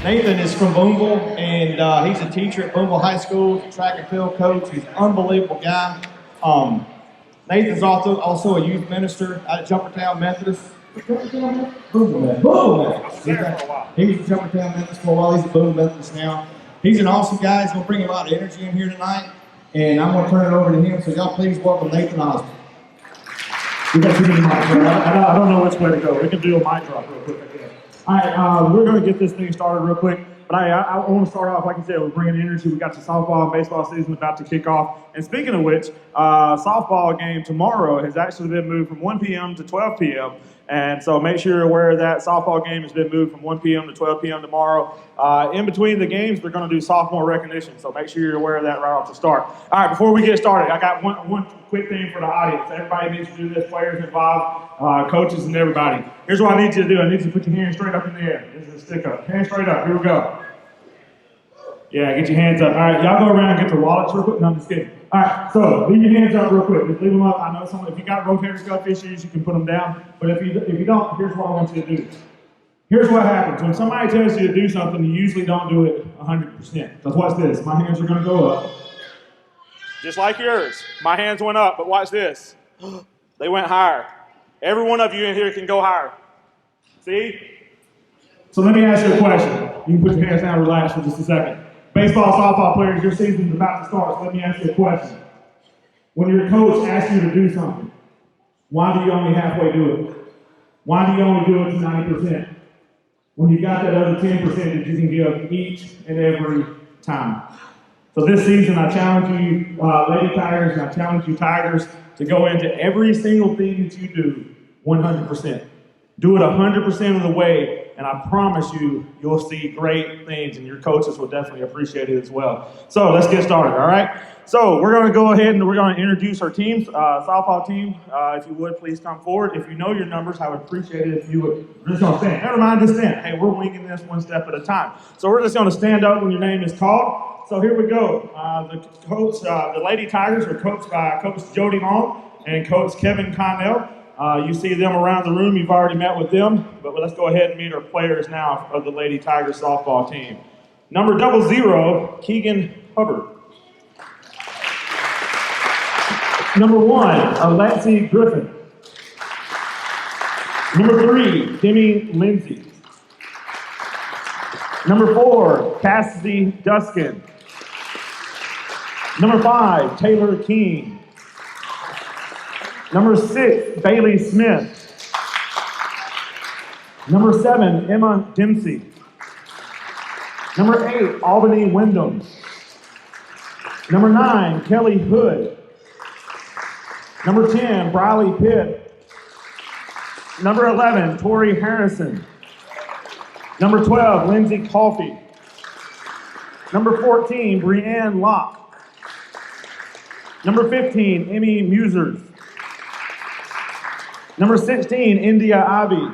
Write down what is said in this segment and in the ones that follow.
Nathan is from Booneville, and he's a teacher at Booneville High School, track and field coach. He's an unbelievable guy. Nathan's also a youth minister out at Jumpertown Methodist. Booneville Methodist. He was at Jumpertown Methodist for a while. He's at Booneville Methodist now. He's an awesome guy. He's going to bring a lot of energy in here tonight, and I'm going to turn it over to him. So y'all please welcome Nathan Osborne. We got too many mics. I don't know which way to go. We can do a mic drop real quick. All right, we're going to get this thing started real quick. But I want to start off, like I said, with bringing energy. We got the softball and baseball season about to kick off. And speaking of which, softball game tomorrow has actually been moved from 1 p.m. to 12 p.m. And so make sure you're aware of that. Softball game has been moved from 1 p.m. to 12 p.m. tomorrow. In between the games, they're going to do sophomore recognition. So make sure you're aware of that right off the start. All right, before we get started, I got one quick thing for the audience. Everybody needs to do this, players involved, coaches and everybody. Here's what I need you to do. I need you to put your hands straight up in the air. This is a stick up. Hands straight up. Here we go. Yeah, get your hands up. All right, y'all go around and get your wallets real quick. No, I'm just kidding. All right, so leave your hands up real quick. Just leave them up. I know if you got rotator cuff issues, you can put them down. But if you don't, here's what I want you to do. Here's what happens. When somebody tells you to do something, you usually don't do it 100%. Because watch this. My hands are going to go up. Just like yours. My hands went up, but watch this. They went higher. Every one of you in here can go higher. See? So let me ask you a question. You can put your hands down and relax for just a second. Baseball, softball players, your season's about to start, so let me ask you a question. When your coach asks you to do something, why do you only halfway do it? Why do you only do it to 90%? When you got that other 10% that you can give each and every time. So this season, I challenge you, Lady Tigers, and I challenge you, Tigers, to go into every single thing that you do 100%. Do it 100% of the way, and I promise you, you'll see great things, and your coaches will definitely appreciate it as well. So let's get started, all right? So we're going to go ahead and we're going to introduce our teams. Softball team, if you would, please come forward. If you know your numbers, I would appreciate it if you would. We're just going to stand. Never mind, just stand. Hey, we're winging this one step at a time. So we're just going to stand up when your name is called. So here we go. The Lady Tigers are coached by Coach Jody Long and Coach Kevin Connell. You see them around the room. You've already met with them. But let's go ahead and meet our players now of the Lady Tigers softball team. Number 00, Keegan Hubbard. Number 1, Alexi Griffin. Number 3, Demi Lindsay. Number 4, Cassidy Duskin. Number 5, Taylor King. Number 6, Bailey Smith. Number 7, Emma Dempsey. Number 8, Albany Wyndham. Number 9, Kelly Hood. Number 10, Briley Pitt. Number 11, Tori Harrison. Number 12, Lindsay Coffey. Number 14, Breanne Locke. Number 15, Emmy Musers. Number 16, India Abbey.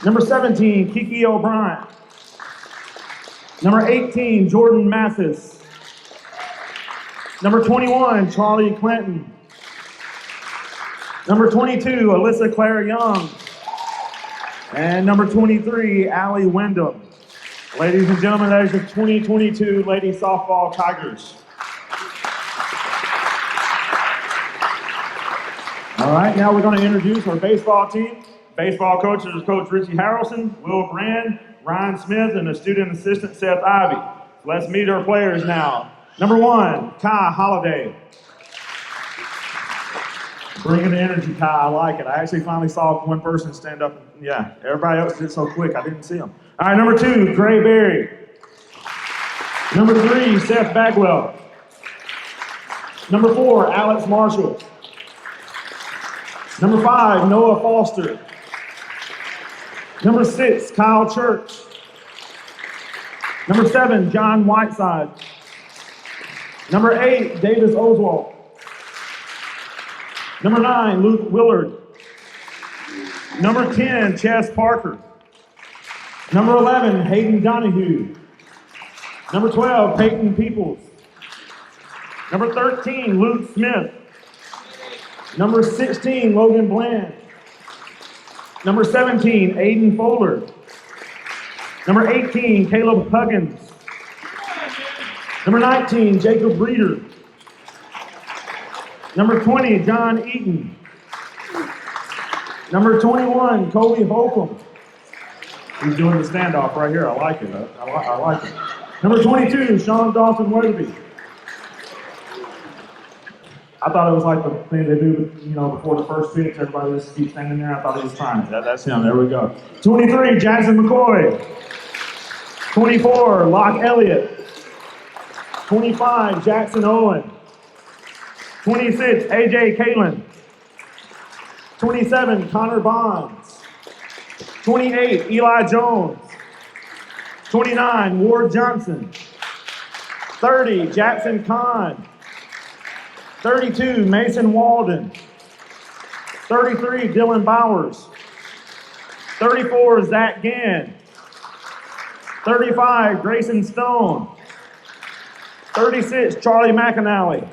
Number 17, Kiki O'Brien. Number 18, Jordan Mathis. Number 21, Charlie Clinton. Number 22, Alyssa Claire Young. And number 23, Allie Wyndham. Ladies and gentlemen, that is the 2022 Lady Softball Tigers. All right, now we're going to introduce our baseball team. Baseball coaches are Coach Richie Harrelson, Will Brand, Ryan Smith, and the student assistant Seth Ivey. So let's meet our players now. Number 1, Kai Holiday. Bringing the energy, Kai. I like it. I actually finally saw one person stand up. Yeah, everybody else did so quick, I didn't see them. All right, number 2, Gray Berry. Number 3, Seth Bagwell. Number 4, Alex Marshall. Number 5, Noah Foster. Number 6, Kyle Church. Number 7, John Whiteside. Number 8, Davis Oswald. Number 9, Luke Willard. Number 10, Chess Parker. Number 11, Hayden Donahue. Number 12, Peyton Peoples. Number 13, Luke Smith. Number 16, Logan Bland. Number 17, Aiden Fuller. Number 18, Caleb Huggins. Number 19, Jacob Reeder. Number 20, John Eaton. Number 21, Colby Holcomb. He's doing the standoff right here. I like it. I like it. Number 22, Sean Dawson Weatherby. I thought it was like the thing they do, before the first pitch. Everybody just keeps standing there. I thought he was trying. That's him. There we go. 23, Jackson McCoy. 24, Locke Elliott. 25, Jackson Owen. 26, AJ Kalen. 27, Connor Bonds. 28, Eli Jones. 29, Ward Johnson. 30, Jackson Kahn. 32, Mason Walden. 33, Dylan Bowers. 34, Zach Gann. 35, Grayson Stone. 36, Charlie McAnally.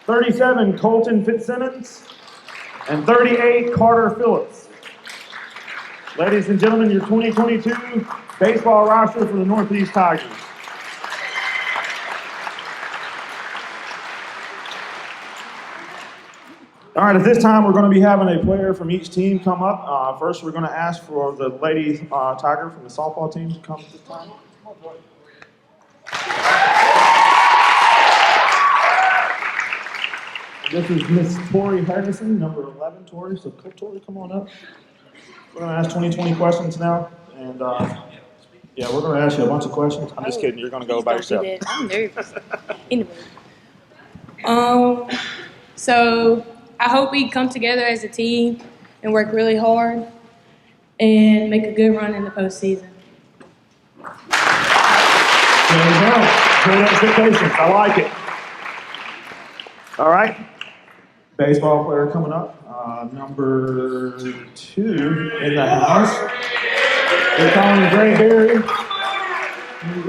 37, Colton Fitzsimmons. And 38, Carter Phillips. Ladies and gentlemen, your 2022 baseball roster for the Northeast Tigers. All right, at this time, we're going to be having a player from each team come up. First, we're going to ask for the lady Tiger from the softball team to come at this time. This is Miss Tori Harrison, number 11, Tori. So, Tori, come on up. We're going to ask 20 questions now. And, yeah, we're going to ask you a bunch of questions. I'm just kidding. You're going to go by yourself. I'm nervous. Anyway. So, I hope we come together as a team and work really hard and make a good run in the postseason. There you go. Great expectations. I like it. All right. Baseball player coming up. Number 2 in the house. They're calling him Gray Berry.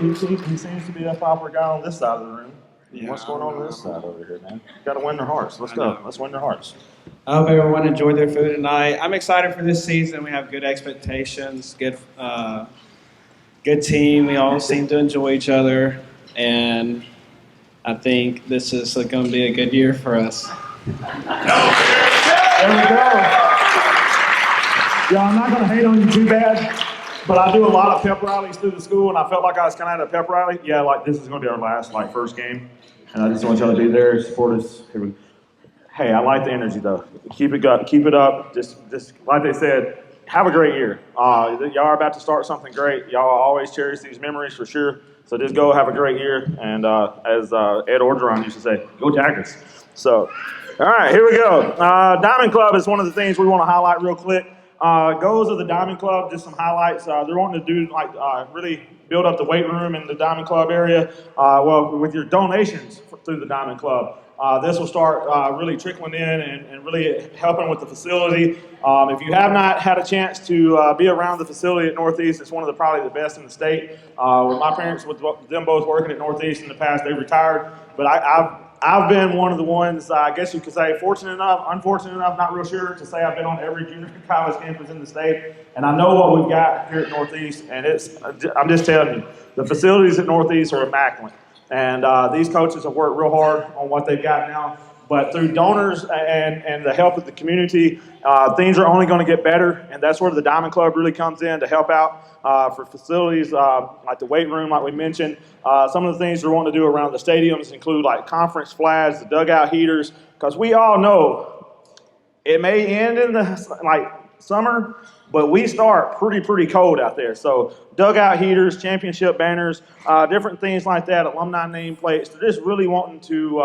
He seems to be a popular guy on this side of the room. Yeah, what's going on this side over here, man? Got to win their hearts. Let's go. Let's win their hearts. I hope everyone enjoyed their food tonight. I'm excited for this season. We have good expectations, good team. We all seem to enjoy each other, and I think this is going to be a good year for us. There we go. Yeah, I'm not going to hate on you too bad, but I do a lot of pep rallies through the school, and I felt like I was kind of at a pep rally. Yeah, like this is going to be our last first game, and I just want y'all to be there, support us. Hey, I like the energy though. Keep it up. Just like they said, have a great year. Y'all are about to start something great. Y'all always cherish these memories for sure. So just go have a great year, and as Ed Orgeron used to say, go Tigers. So, all right, here we go. Diamond Club is one of the things we want to highlight real quick. Goals of the Diamond Club, just some highlights. They're wanting to do really build up the weight room in the Diamond Club area. With your donations through the Diamond Club, this will start really trickling in and really helping with the facility. If you have not had a chance to be around the facility at Northeast, it's one of probably the best in the state. With my parents, with them both working at Northeast in the past, they retired, but I've been one of the ones, I guess you could say, fortunate enough, unfortunate enough, not real sure, to say I've been on every junior college campus in the state, and I know what we've got here at Northeast, and I'm just telling you, the facilities at Northeast are immaculate, and these coaches have worked real hard on what they've got now, but through donors and the help of the community, things are only going to get better, and that's where the Diamond Club really comes in to help out for facilities like the weight room, like we mentioned. Some of the things we're wanting to do around the stadiums include like conference flags, the dugout heaters, because we all know it may end in the summer, but we start pretty cold out there. So dugout heaters, championship banners, different things like that, alumni nameplates. They're just really wanting to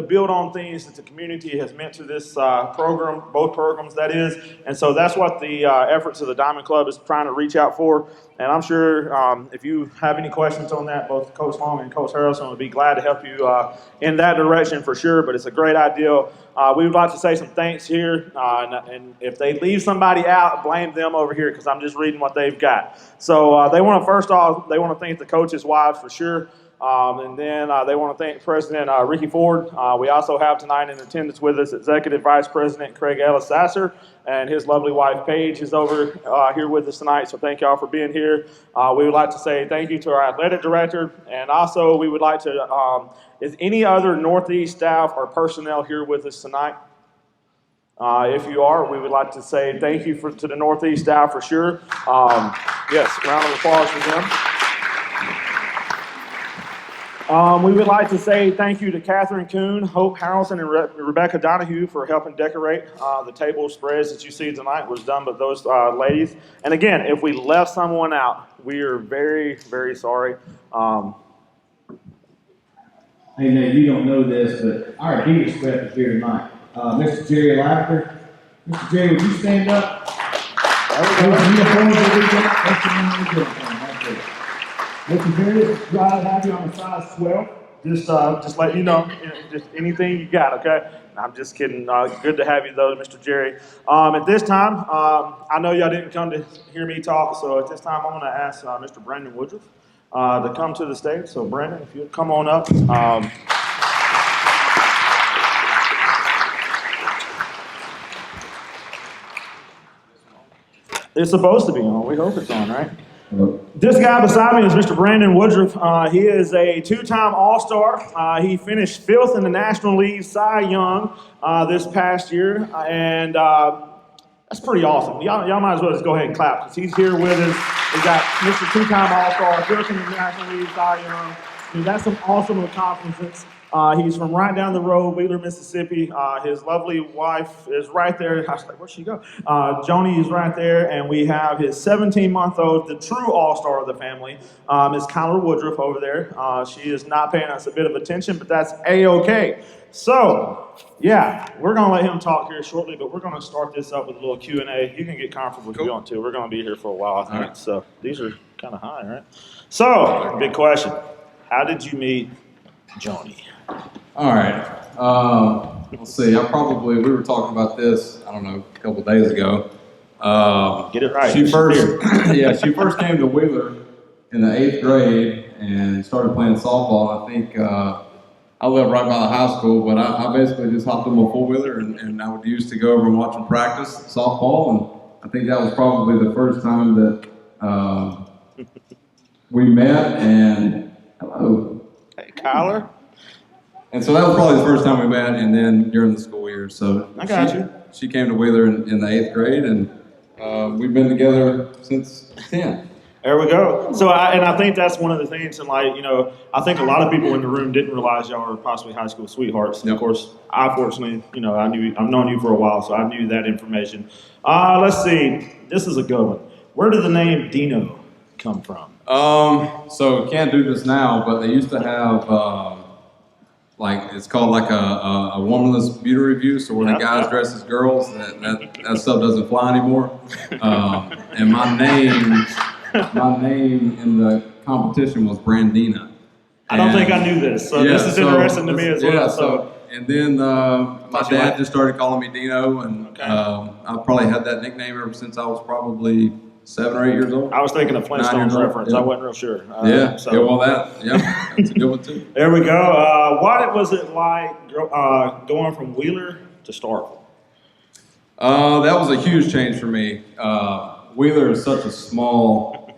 build on things that the community has meant to this program, both programs that is. And so that's what the efforts of the Diamond Club is trying to reach out for. And I'm sure if you have any questions on that, both Coach Long and Coach Harrelson would be glad to help you in that direction for sure. But it's a great idea. We would like to say some thanks here. And if they leave somebody out, blame them over here because I'm just reading what they've got. So they want to, first off, they want to thank the coaches' wives for sure. And then they want to thank President Ricky Ford. We also have tonight in attendance with us Executive Vice President Craig Ellis Sasser, and his lovely wife Paige is over here with us tonight. So thank y'all for being here. We would like to say thank you to our athletic director, and also we would like to, is any other Northeast staff or personnel here with us tonight? If you are, we would like to say thank you to the Northeast staff for sure. Yes, round of applause for them. We would like to say thank you to Catherine Kuhn, Hope Harrelson, and Rebecca Donahue for helping decorate the table spreads that you see tonight. Was done by those ladies. And again, if we left someone out, we are very, very sorry. Hey, Nate, you don't know this, but our Adidas rep is here tonight. Mr. Jerry Laughter. Mr. Jerry, would you stand up? Mr. Jerry, glad to have you on the size 12. Just let you know, just anything you got, okay? I'm just kidding. Good to have you, though, Mr. Jerry. At this time, I know y'all didn't come to hear me talk, so at this time, I'm going to ask Mr. Brandon Woodruff to come to the stage. So, Brandon, if you'd come on up. It's supposed to be on. We hope it's on, right? This guy beside me is Mr. Brandon Woodruff. He is a two-time All-Star. He finished 5th in the National League Cy Young this past year, and that's pretty awesome. Y'all might as well just go ahead and clap because he's here with us. We got Mr. Two-time All-Star, 5th in the National League Cy Young. I mean, that's some awesome accomplishments. He's from right down the road, Wheeler, Mississippi. His lovely wife is right there. I was like, where'd she go? Joni is right there, and we have his 17-month-old, the true all-star of the family, Ms. Kyler Woodruff over there. She is not paying us a bit of attention, but that's A-okay. So, yeah, we're going to let him talk here shortly, but we're going to start this up with a little Q&A. You can get comfortable if you want to. We're going to be here for a while, I think. Right. So these are kind of high, right? So, big question. How did you meet Joni? All right. Let's see. We were talking about this, I don't know, a couple of days ago. Get it right. She first came to Wheeler in the 8th grade and started playing softball. I think I lived right by the high school, but I basically just hopped on my four-wheeler and I would used to go over and watch them practice softball. And I think that was probably the first time that we met. And hello. Hey, Kyler. And so that was probably the first time we met, and then during the school year. So I got you. She came to Wheeler in the 8th grade, and we've been together since 10. There we go. So I think that's one of the things, and I think a lot of people in the room didn't realize y'all were possibly high school sweethearts. And of course, I fortunately, I've known you for a while, so I knew that information. Let's see. This is a good one. Where did the name Dino come from? So can't do this now, but they used to have. It's called like a womanless beauty review, so where the guys dress as girls, that stuff doesn't fly anymore. And my name in the competition was Brandina. I don't think I knew this, so this is interesting to me as well. Yeah, so and then my dad just started calling me Dino, and I probably had that nickname ever since I was probably 7 or 8 years old. I was thinking of Flintstones reference. Yeah. I wasn't real sure. That's a good one too. There we go. What was it like going from Wheeler to Starkville? That was a huge change for me. Wheeler is such a small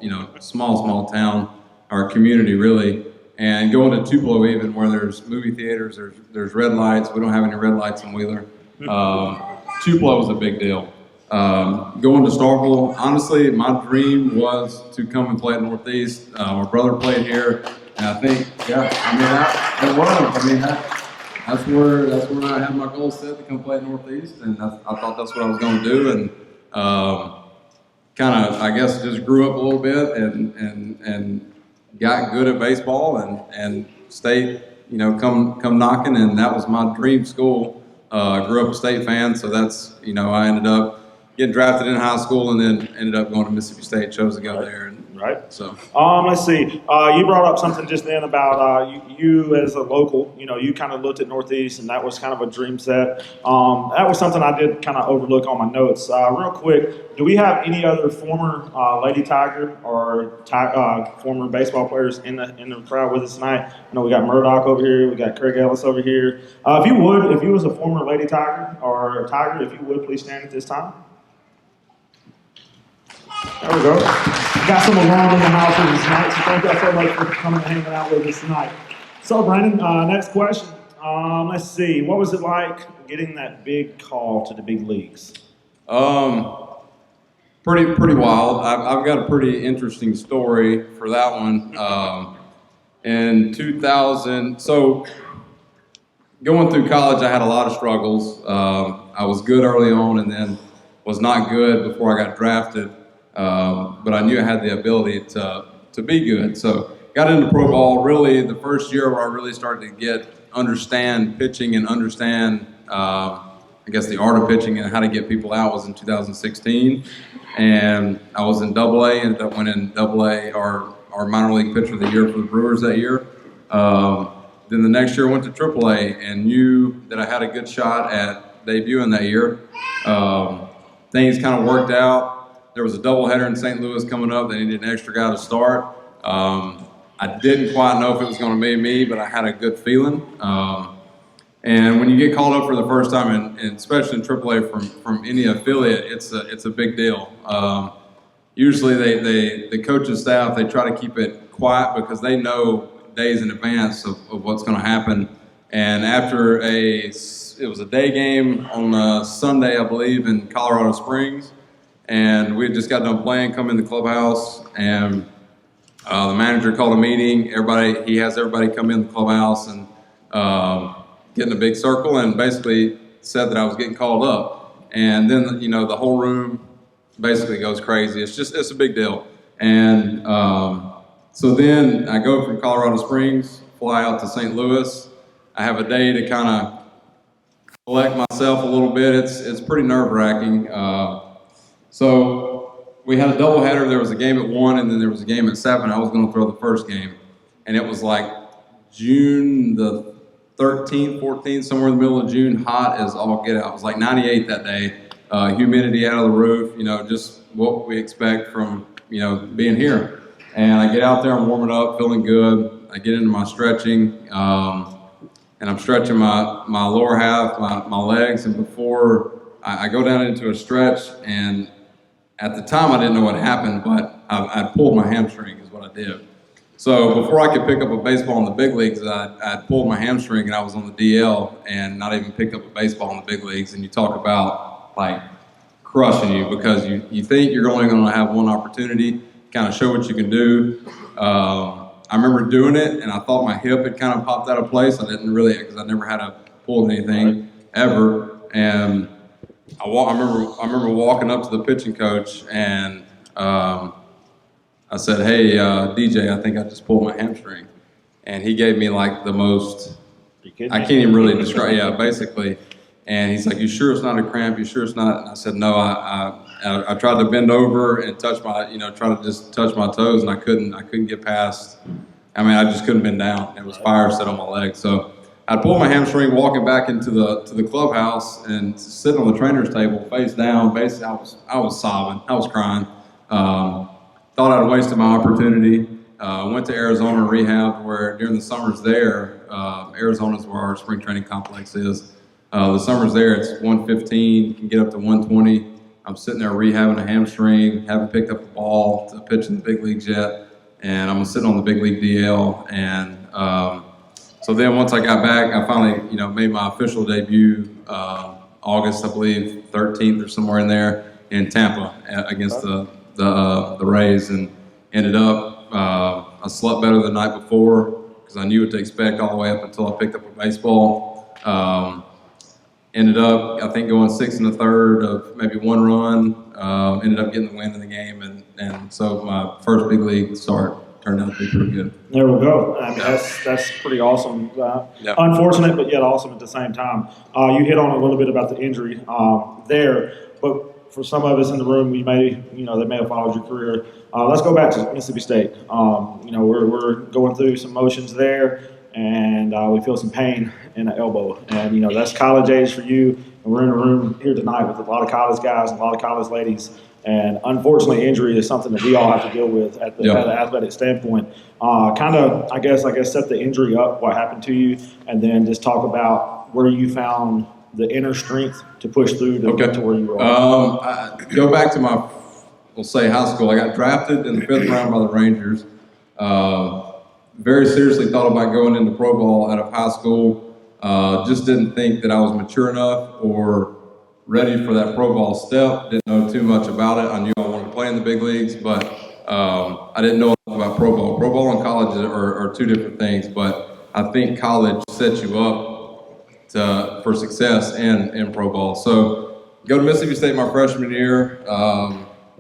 town, our community really, and going to Tupelo even where there's movie theaters, there's red lights. We don't have any red lights in Wheeler. Tupelo was a big deal. Going to Starkville, honestly, my dream was to come and play at Northeast. My brother played here, and I think, that's where I had my goal set to come play at Northeast, and I thought that's what I was going to do, and kind of, I guess, just grew up a little bit and got good at baseball and state, come knocking, and that was my dream school. I grew up a state fan, so that's, I ended up getting drafted in high school and then ended up going to Mississippi State, chose to go there. And Right. So Let's see. You brought up something just then about you as a local. You kind of looked at Northeast, and that was kind of a dream set. That was something I did kind of overlook on my notes. Real quick, do we have any other former Lady Tiger or former baseball players in the crowd with us tonight? I know we got Murdoch over here. We got Craig Ellis over here. If you was a former Lady Tiger or Tiger, if you would please stand at this time. There we go. We got some alum in the house with us tonight, so thank you so much for coming and hanging out with us tonight. So, Brandon, next question. Let's see. What was it like getting that big call to the big leagues? Pretty wild. I've got a pretty interesting story for that one. In 2000, so going through college, I had a lot of struggles. I was good early on and then was not good before I got drafted. But I knew I had the ability to be good. So got into pro ball really the first year where I really started to understand pitching and understand, I guess, the art of pitching and how to get people out was in 2016. And I was in AA, ended up winning AA, our minor league pitcher of the year for the Brewers that year. Then the next year I went to AAA and knew that I had a good shot at debuting that year. Things kind of worked out. There was a doubleheader in St. Louis coming up. They needed an extra guy to start. I didn't quite know if it was going to be me, but I had a good feeling. And when you get called up for the first time, and especially in AAA from any affiliate, it's a big deal. Usually, the coaching staff, they try to keep it quiet because they know days in advance of what's going to happen. And after it was a day game on a Sunday, I believe, in Colorado Springs. And we had just got done playing, come in the clubhouse, and the manager called a meeting. He has everybody come in the clubhouse and get in a big circle and basically said that I was getting called up. And then, the whole room basically goes crazy. It's a big deal. And so then I go from Colorado Springs, fly out to St. Louis. I have a day to kind of collect myself a little bit. It's pretty nerve-wracking. So we had a doubleheader. There was a game at 1, and then there was a game at 7. I was going to throw the first game. And it was like June the 13th, 14th, somewhere in the middle of June, hot as all get out. It was like 98 that day. Humidity out of the roof, just what we expect from, being here. And I get out there, I'm warming up, feeling good. I get into my stretching, and I'm stretching my lower half, my legs, and before I go down into a stretch, and at the time I didn't know what happened, but I pulled my hamstring is what I did. So before I could pick up a baseball in the big leagues, I pulled my hamstring and I was on the DL and not even picked up a baseball in the big leagues. And you talk about like crushing you because you think you're only going to have one opportunity, kind of show what you can do. I remember doing it and I thought my hip had kind of popped out of place. I didn't really, because I never had to pull anything ever. And I remember walking up to the pitching coach and I said, "Hey, DJ, I think I just pulled my hamstring." And he gave me like the most, I can't even really describe, yeah, basically. And he's like, "You sure it's not a cramp? You sure it's not?" And I said, "No, I tried to bend over and touch try to just touch my toes, and I couldn't get past. I mean, I just couldn't bend down. It was fire set on my leg." So I pulled my hamstring walking back into the clubhouse and sitting on the trainer's table, face down. Basically, I was sobbing. I was crying. Thought I'd wasted my opportunity. Went to Arizona rehab, where during the summers there, Arizona's where our spring training complex is. The summers there, it's 115, can get up to 120. I'm sitting there rehabbing a hamstring, haven't picked up a ball to pitch in the big leagues yet, and I'm sitting on the big league DL. And so then once I got back, I finally, made my official debut August, I believe, 13th or somewhere in there in Tampa against the Rays, and ended up I slept better the night before because I knew what to expect all the way up until I picked up a baseball. Ended up, I think, going 6 1/3 of maybe 1 run. Ended up getting the win in the game, and so my first big league start turned out to be pretty good. There we go. I mean, that's pretty awesome. Yeah. Unfortunate, but yet awesome at the same time. You hit on a little bit about the injury there, but for some of us in the room, they may have followed your career. Let's go back to Mississippi State. We're going through some motions there, and we feel some pain in the elbow. And, that's college age for you. And we're in a room here tonight with a lot of college guys and a lot of college ladies. And unfortunately, injury is something that we all have to deal with at the athletic standpoint. I guess, set the injury up, what happened to you, and then just talk about where you found the inner strength to push through to get to where you are. I go back to we'll say high school. I got drafted in the 5th round by the Rangers. Very seriously thought about going into pro ball out of high school. Just didn't think that I was mature enough or ready for that pro ball step. Didn't know too much about it. I knew I wanted to play in the big leagues, but I didn't know enough about pro ball. Pro ball and college are two different things, but I think college sets you up for success in pro ball. So go to Mississippi State my freshman year.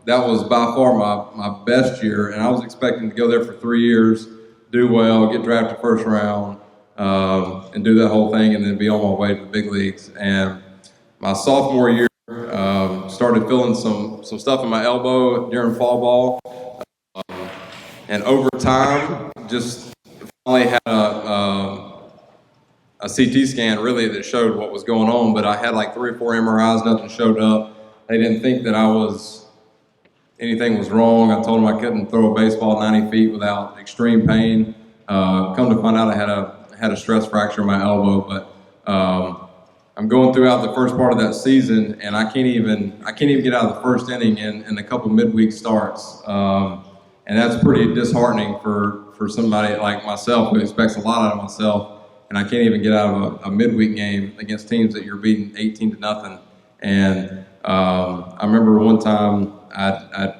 That was by far my best year, and I was expecting to go there for 3 years, do well, get drafted first round, and do that whole thing, and then be on my way to the big leagues. And my sophomore year, started feeling some stuff in my elbow during fall ball, and over time, just finally had a CT scan really that showed what was going on, but I had like 3 or 4 MRIs, nothing showed up. They didn't think that anything was wrong. I told them I couldn't throw a baseball 90 feet without extreme pain. Come to find out I had a stress fracture in my elbow, but I'm going throughout the first part of that season, and I can't even get out of the first inning in a couple midweek starts. And that's pretty disheartening for somebody like myself who expects a lot out of myself. And I can't even get out of a midweek game against teams that you're beating 18-0. And I remember one time I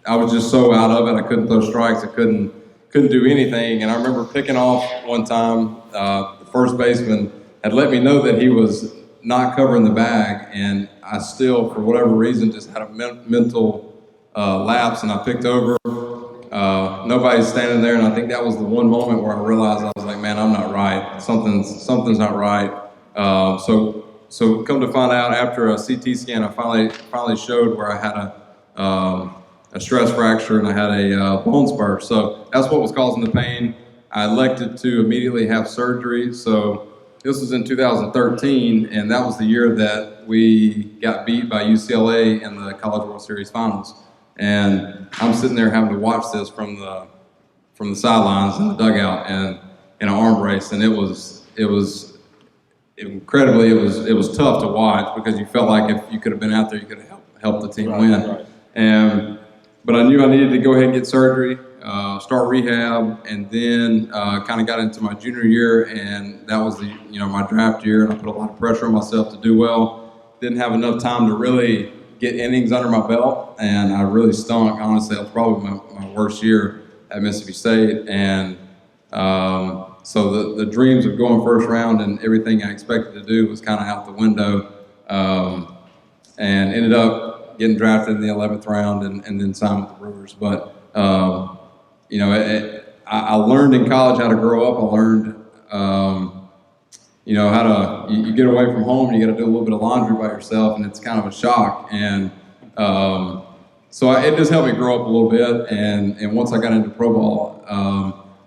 was just so out of it. I couldn't throw strikes. I couldn't do anything. And I remember picking off one time. The first baseman had let me know that he was not covering the bag, and I still, for whatever reason, just had a mental lapse, and I picked over. Nobody's standing there, and I think that was the one moment where I realized I was like, man, I'm not right. Something's not right. So come to find out, after a CT scan, I finally showed where I had a stress fracture and I had a bone spur. So that's what was causing the pain. I elected to immediately have surgery. So this was in 2013, and that was the year that we got beat by UCLA in the College World Series Finals. And I'm sitting there having to watch this from the sidelines in the dugout and in an arm brace, and it was incredibly, it was tough to watch because you felt like if you could have been out there, you could have helped the team win. Right. But I knew I needed to go ahead and get surgery, start rehab, and then kind of got into my junior year, and that was my draft year, and I put a lot of pressure on myself to do well. Didn't have enough time to really get innings under my belt, and I really stunk. Honestly, that was probably my worst year at Mississippi State, and so the dreams of going first round and everything I expected to do was kind of out the window, and ended up getting drafted in the 11th round and then signed with the Brewers. But I learned in college how to grow up. I learned how to you get away from home and you got to do a little bit of laundry by yourself, and it's kind of a shock. And so it just helped me grow up a little bit. And once I got into pro ball,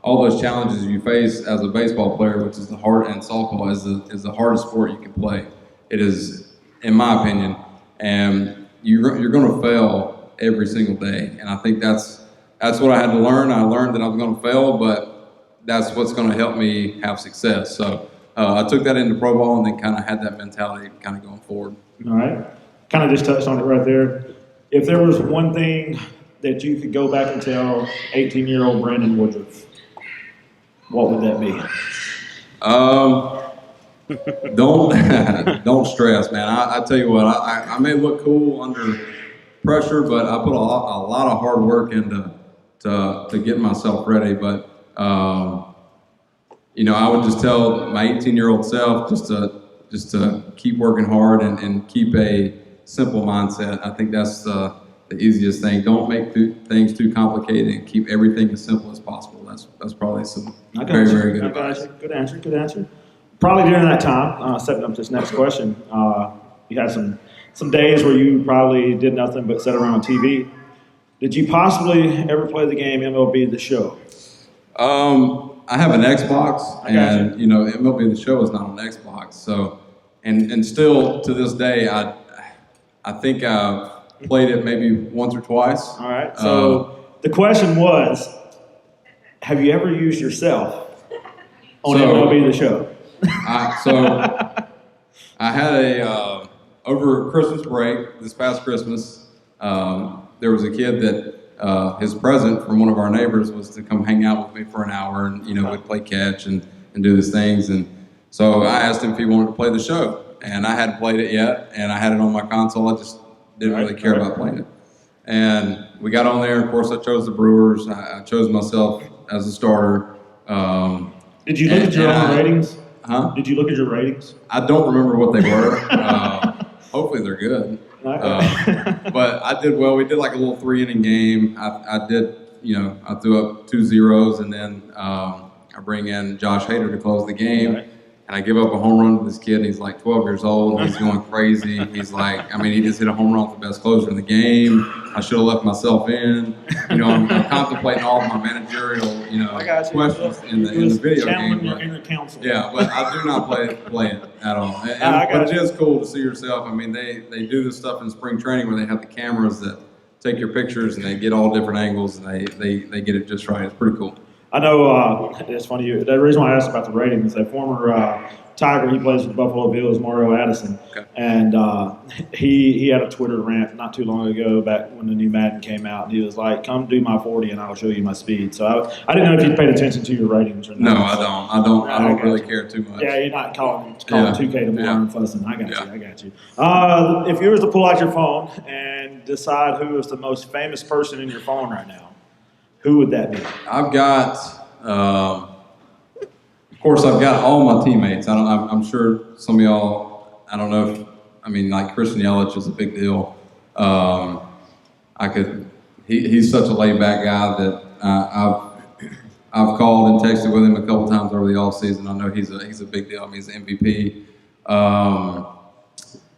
all those challenges you face as a baseball player, which is and softball is the hardest sport you can play. It is, in my opinion, and you're going to fail every single day. And I think that's what I had to learn. I learned that I was going to fail, but that's what's going to help me have success. So I took that into pro ball and then kind of had that mentality kind of going forward. All right. Kind of just touched on it right there. If there was one thing that you could go back and tell 18-year-old Brandon Woodruff, what would that be? Don't stress, man. I tell you what, I may look cool under pressure, but I put a lot of hard work into to get myself ready. But I would just tell my 18-year-old self just to keep working hard and keep a simple mindset. I think that's the easiest thing. Don't make things too complicated and keep everything as simple as possible. That's probably some very, very good advice. Good answer. Probably during that time, setting up this next question, you had some some days where you probably did nothing but sit around on TV. Did you possibly ever play the game MLB The Show? I have an Xbox, I got and MLB The Show is not on Xbox. So, and still to this day, I think I've played it maybe once or twice. All right. So the question was, have you ever used yourself on MLB The Show? I had over Christmas break this past Christmas. There was a kid that his present from one of our neighbors was to come hang out with me for an hour, and we'd play catch and do these things. And so I asked him if he wanted to play the show, and I hadn't played it yet, and I had it on my console. I just didn't really care about playing it. And we got on there. Of course, I chose the Brewers. I chose myself as a starter. Did you look at your own ratings? Huh? Did you look at your ratings? I don't remember what they were. Hopefully they're good. But I did well. We did like a little 3-inning game. I did, I threw up 2 zeros, and then I bring in Josh Hader to close the game. Right. And I give up a home run to this kid, and he's like 12 years old, and he's going crazy. He's like, he just hit a home run with the best closer in the game. I should have left myself in. I'm contemplating all of my managerial, questions in the video game. But, yeah, but I do not play it at all. But it is cool to see yourself. They do this stuff in spring training where they have the cameras that take your pictures, and they get all different angles, and they get it just right. It's pretty cool. I know it's funny. The reason why I asked about the rating is that former Tiger, he plays for the Buffalo Bills, Mario Addison, and he had a Twitter rant not too long ago, back when the new Madden came out, and he was like, "Come do my 40, and I'll show you my speed." So I didn't know if you paid attention to your ratings or not. No, I don't. I don't really care too much. Yeah, you're not calling 2K tomorrow and fussing. I got you. If you were to pull out your phone and decide who is the most famous person in your phone right now, who would that be? I've got, of course, I've got all my teammates. I'm sure some of y'all, I don't know if, like Christian Yelich is a big deal. He's such a laid back guy that I've called and texted with him a couple times over the offseason. I know he's a big deal. He's an MVP.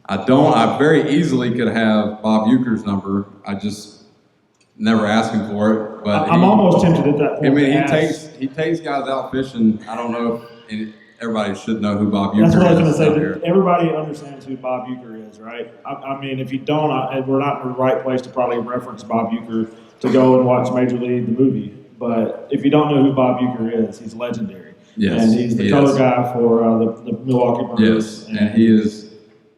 I very easily could have Bob Uecker's number. I just never ask him for it, but I'm almost tempted at that point. He takes guys out fishing. I don't know if everybody should know who Bob Uecker is. That's what I was going to say. Everybody understands who Bob Uecker is, right? If you don't, we're not in the right place to probably reference Bob Uecker to go and watch Major League, the movie. But if you don't know who Bob Uecker is, he's legendary. Yes, and he's the color guy for the Milwaukee Brewers. Yes, and he is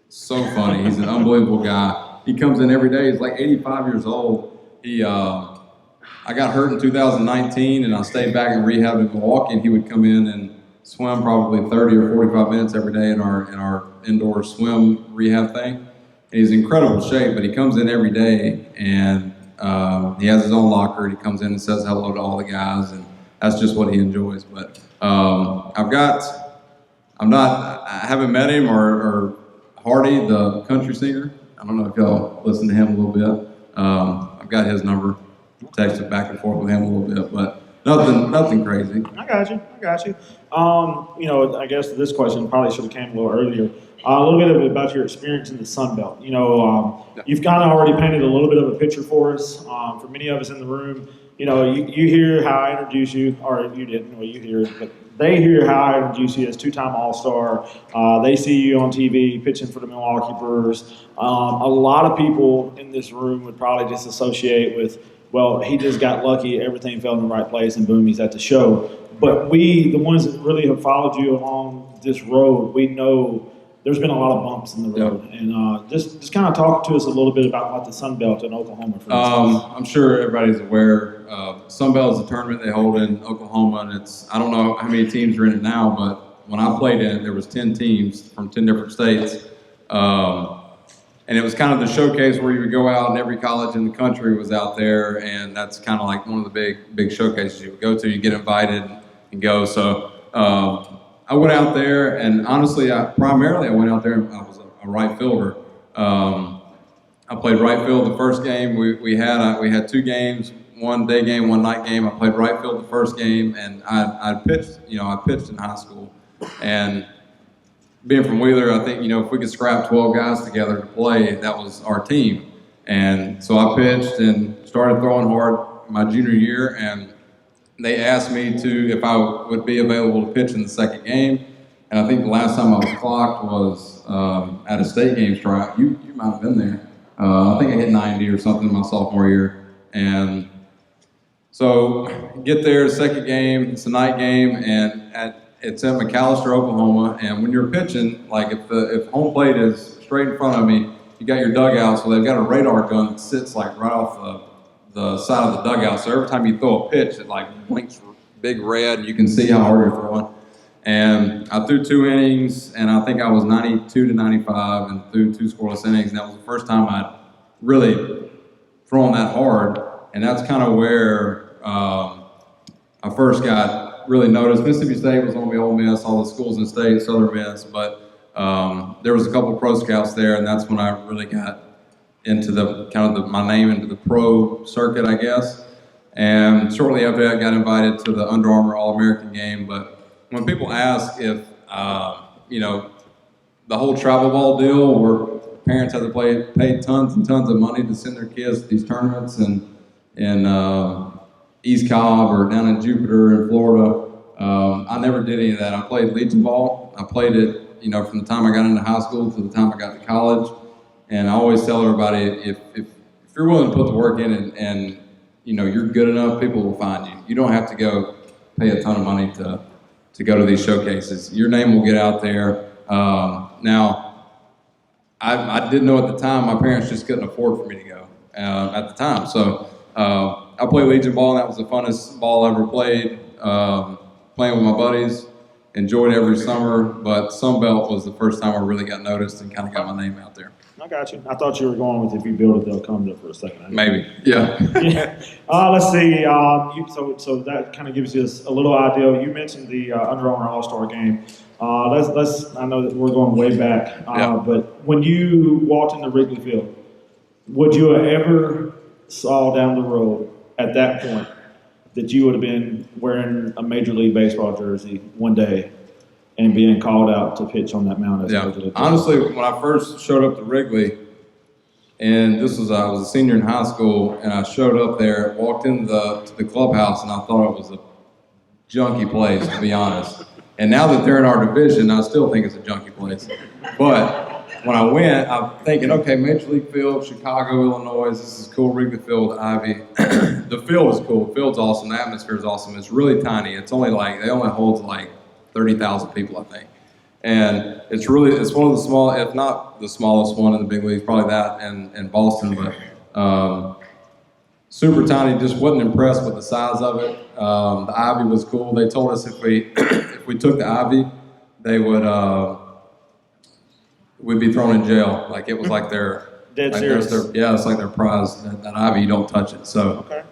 so funny. He's an unbelievable guy. He comes in every day. He's like 85 years old. I got hurt in 2019, and I stayed back in rehab in Milwaukee, and he would come in and swim probably 30 or 45 minutes every day in our indoor swim rehab thing. And he's in incredible shape, but he comes in every day, and he has his own locker, and he comes in and says hello to all the guys, and that's just what he enjoys. But I haven't met him, or Hardy, the country singer. I don't know if y'all listen to him a little bit. I've got his number, texted back and forth with him a little bit, but nothing crazy. I got you. I guess this question probably should have came a little earlier. A little bit about your experience in the Sun Belt. You've kind of already painted a little bit of a picture for us. For many of us in the room, you hear how I introduce you, or you didn't, well, you hear it, but they hear how I introduce you as two-time All-Star. They see you on TV pitching for the Milwaukee Brewers. A lot of people in this room would probably just associate with, well, he just got lucky, everything fell in the right place, and boom, he's at the show. But we, the ones that really have followed you along this road, we know there's been a lot of bumps in the road. Yeah. And just kind of talk to us a little bit about the Sun Belt in Oklahoma, for instance. I'm sure everybody's aware. Sun Belt is a tournament they hold in Oklahoma, and I don't know how many teams are in it now, but when I played in it, there was 10 teams from 10 different states. And it was kind of the showcase where you would go out, and every college in the country was out there, and that's kind of like one of the big showcases you would go to. You get invited and go. So I went out there, and honestly, I went out there and I was a right fielder. I played right field the first game. We had 2 games, one day game, one night game. I played right field the first game, and I pitched in high school, and being from Wheeler, I think, if we could scrap 12 guys together to play, that was our team. And so I pitched and started throwing hard my junior year, and they asked me if I would be available to pitch in the second game. And I think the last time I was clocked was at a state games tryout. You might have been there. I think I hit 90 or something my sophomore year. And so get there, second game, it's a night game, and it's at McAllister, Oklahoma. And when you're pitching, like if home plate is straight in front of me, you got your dugout, so they've got a radar gun that sits like right off the side of the dugout. So every time you throw a pitch, it like blinks big red, and you can see how hard you're throwing. And I threw 2 innings, and I think I was 92 to 95, and threw 2 scoreless innings. And that was the first time I'd really thrown that hard. And that's kind of where I first got really noticed. Mississippi State was on me, Ole Miss, all the schools in the state, Southern Miss, but there was a couple pro scouts there, and that's when I really got into my name into the pro circuit, I guess. And shortly after that, I got invited to the Under Armour All-American game. But when people ask if, the whole travel ball deal where parents have to pay tons and tons of money to send their kids to these tournaments in East Cobb or down in Jupiter in Florida, I never did any of that. I played Legion ball. I played it, from the time I got into high school to the time I got to college. And I always tell everybody, if you're willing to put the work in and you're good enough, people will find you. You don't have to go pay a ton of money to go to these showcases. Your name will get out there. Now, I didn't know at the time, my parents just couldn't afford for me to go at the time. So I played Legion ball, and that was the funnest ball I ever played, playing with my buddies. Enjoyed every summer, but Sunbelt was the first time I really got noticed and kind of got my name out there. I got you. I thought you were going with if you build it, they'll come to it for a second. Maybe, yeah. Let's see. So that kind of gives you a little idea. You mentioned the Under Armour All-Star game. Let's. I know that we're going way back, but when you walked into Wrigley Field, would you have ever saw down the road at that point that you would have been wearing a Major League Baseball jersey one day and being called out to pitch on that mound as a Major League Baseball? Honestly, when I first showed up to Wrigley, and I was a senior in high school, and I showed up there, walked into the clubhouse, and I thought it was a junky place, to be honest. And now that they're in our division, I still think it's a junky place. But when I went, I'm thinking, okay, Major League Field, Chicago, Illinois, this is cool, Wrigley Field, Ivy. The field is cool, the field's awesome, the atmosphere is awesome. It's really tiny. They only hold like 30,000 people, I think. And it's one of the small, if not the smallest one in the big leagues, probably that and Boston, but super tiny, just wasn't impressed with the size of it. The ivy was cool. They told us if we took the ivy, they would be thrown in jail. Like it was like their dead serious. It's like their prize. That ivy, you don't touch it. So, okay.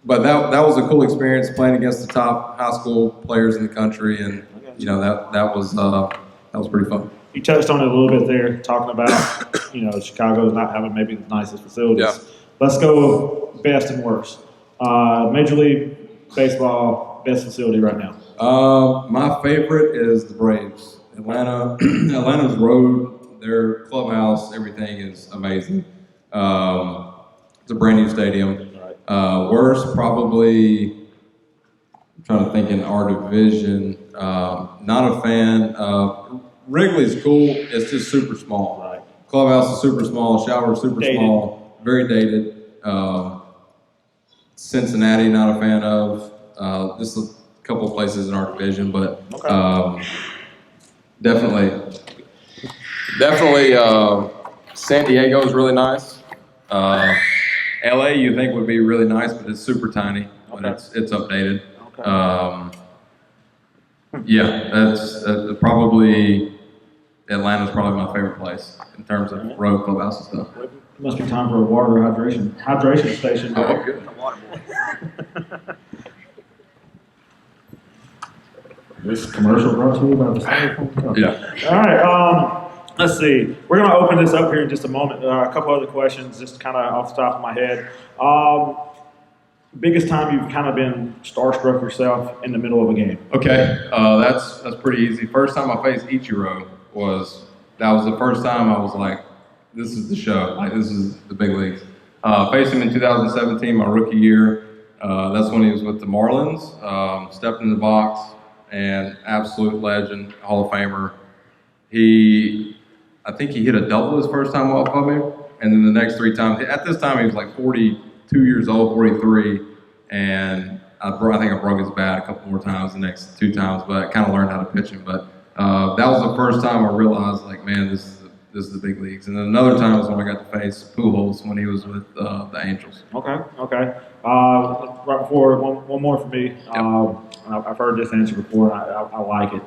But that was a cool experience playing against the top high school players in the country, and that was pretty fun. You touched on it a little bit there, talking about Chicago's not having maybe the nicest facilities. Yeah. Let's go best and worst. Major League Baseball best facility right now. My favorite is the Braves. Atlanta's road, their clubhouse, everything is amazing. It's a brand new stadium. Worst, probably, I'm trying to think in our division, not a fan. Wrigley's cool, it's just super small. Right. Clubhouse is super small, shower is super Dated. small, very dated. Cincinnati, not a fan of. Just a couple of places in our division, but definitely, San Diego is really nice. LA, you think would be really nice, but it's super tiny. But it's updated. Okay. That's probably Atlanta's probably my favorite place in terms of road clubhouse and stuff. Must be time for a water hydration station. Oh, good. This commercial brought to you by the Starkville. Yeah. All right. Let's see. We're going to open this up here in just a moment. A couple other questions, just kind of off the top of my head. biggest time you've kind of been starstruck yourself in the middle of a game? Okay, that's pretty easy. First time I faced Ichiro was the first time I was like, this is the show. Like, this is the big leagues. Faced him in 2017, my rookie year. That's when he was with the Marlins. Stepped in the box, and absolute legend, Hall of Famer. I think he hit a double his first time off of me, and then the next 3 times. At this time, he was like 42 years old, 43, and I think I broke his bat a couple more times the next 2 times, but I kind of learned how to pitch him. But that was the first time I realized, like, man, this is the big leagues. And then another time was when I got to face Pujols when he was with the Angels. Okay. Right before, one more for me. I've heard this answer before, and I like it.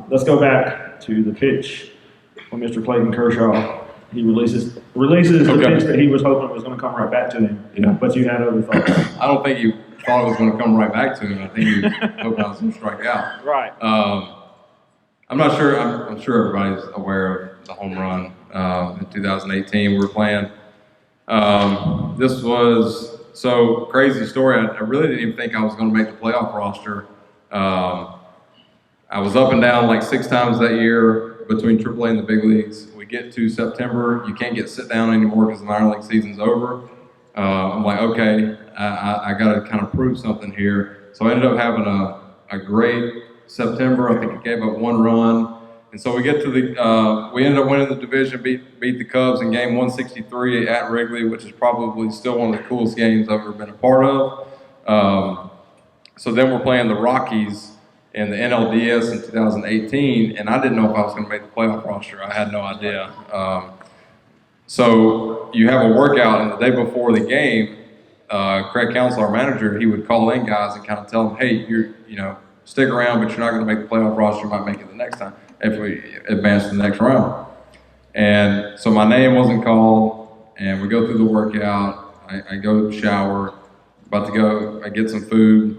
Let's go back to the pitch when Mr. Clayton Kershaw, he releases the pitch that he was hoping was going to come right back to him. Yeah. But you had other thoughts. I don't think he thought it was going to come right back to him. I think he hoped I was going to strike out. Right. I'm not sure. I'm sure everybody's aware of the home run in 2018. We were playing. This was so crazy story. I really didn't even think I was going to make the playoff roster. I was up and down like 6 times that year between AAA and the big leagues. We get to September, you can't get sit down anymore because the minor league season's over. I'm like, okay, I got to kind of prove something here. So I ended up having a great September. I think I gave up 1 run. And so we get to we ended up winning the division, beat the Cubs in game 163 at Wrigley, which is probably still one of the coolest games I've ever been a part of. So then we're playing the Rockies in the NLDS in 2018, and I didn't know if I was going to make the playoff roster. I had no idea. So you have a workout, and the day before the game, Craig Counsell, our manager, he would call in guys and kind of tell them, hey, stick around, but you're not going to make the playoff roster. You might make it the next time if we advance to the next round. And so my name wasn't called, and we go through the workout. I go shower, I get some food,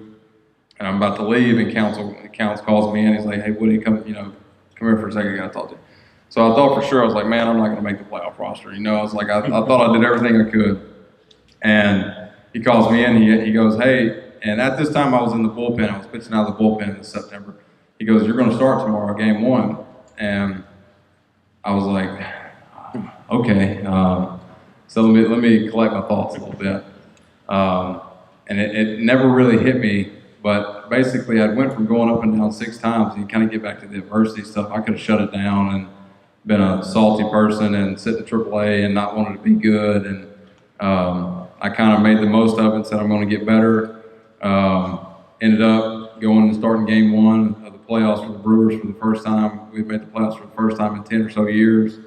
and I'm about to leave, and Counsell calls me in. He's like, hey, Woody, come here for a second. I got to talk to you. So I thought for sure, I was like, man, I'm not going to make the playoff roster. I was like, I thought I did everything I could. And he calls me in. He goes, hey, and at this time I was in the bullpen. I was pitching out of the bullpen in September. He goes, you're going to start tomorrow, game 1. And I was like, okay. So let me collect my thoughts a little bit. And it never really hit me. But basically, I went from going up and down 6 times, and you kind of get back to the adversity stuff. I could have shut it down and been a salty person and sit in AAA and not wanted to be good. And I kind of made the most of it and said, I'm going to get better. Ended up going and starting game 1 of the playoffs for the Brewers for the first time. We made the playoffs for the first time in 10 or so years.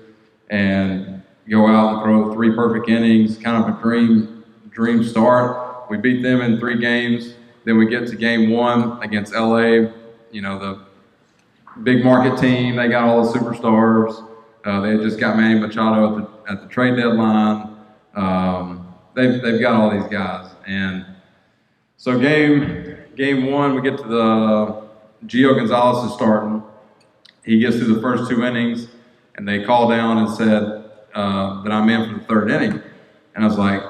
And go out and throw 3 perfect innings, kind of a dream start. We beat them in 3 games. Then we get to game 1 against LA, the big market team. They got all the superstars. They had just got Manny Machado at the trade deadline. They've got all these guys. And so game 1, we get to the Gio Gonzalez is starting. He gets through the first 2 innings, and they call down and said that I'm in for the 3rd inning. And I was like,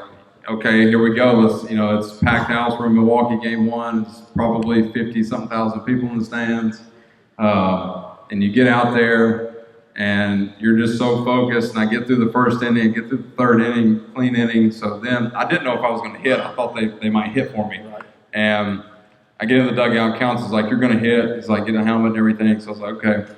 okay, here we go. It's packed house. We're in Milwaukee, game 1. It's probably 50-something thousand people in the stands. And you get out there, and you're just so focused. And I get through the 1st inning, get through the 3rd inning, clean inning. So then I didn't know if I was going to hit. I thought they might hit for me. And I get in the dugout. Counsell's like, you're going to hit. He's like, get a helmet and everything. So I was like, okay.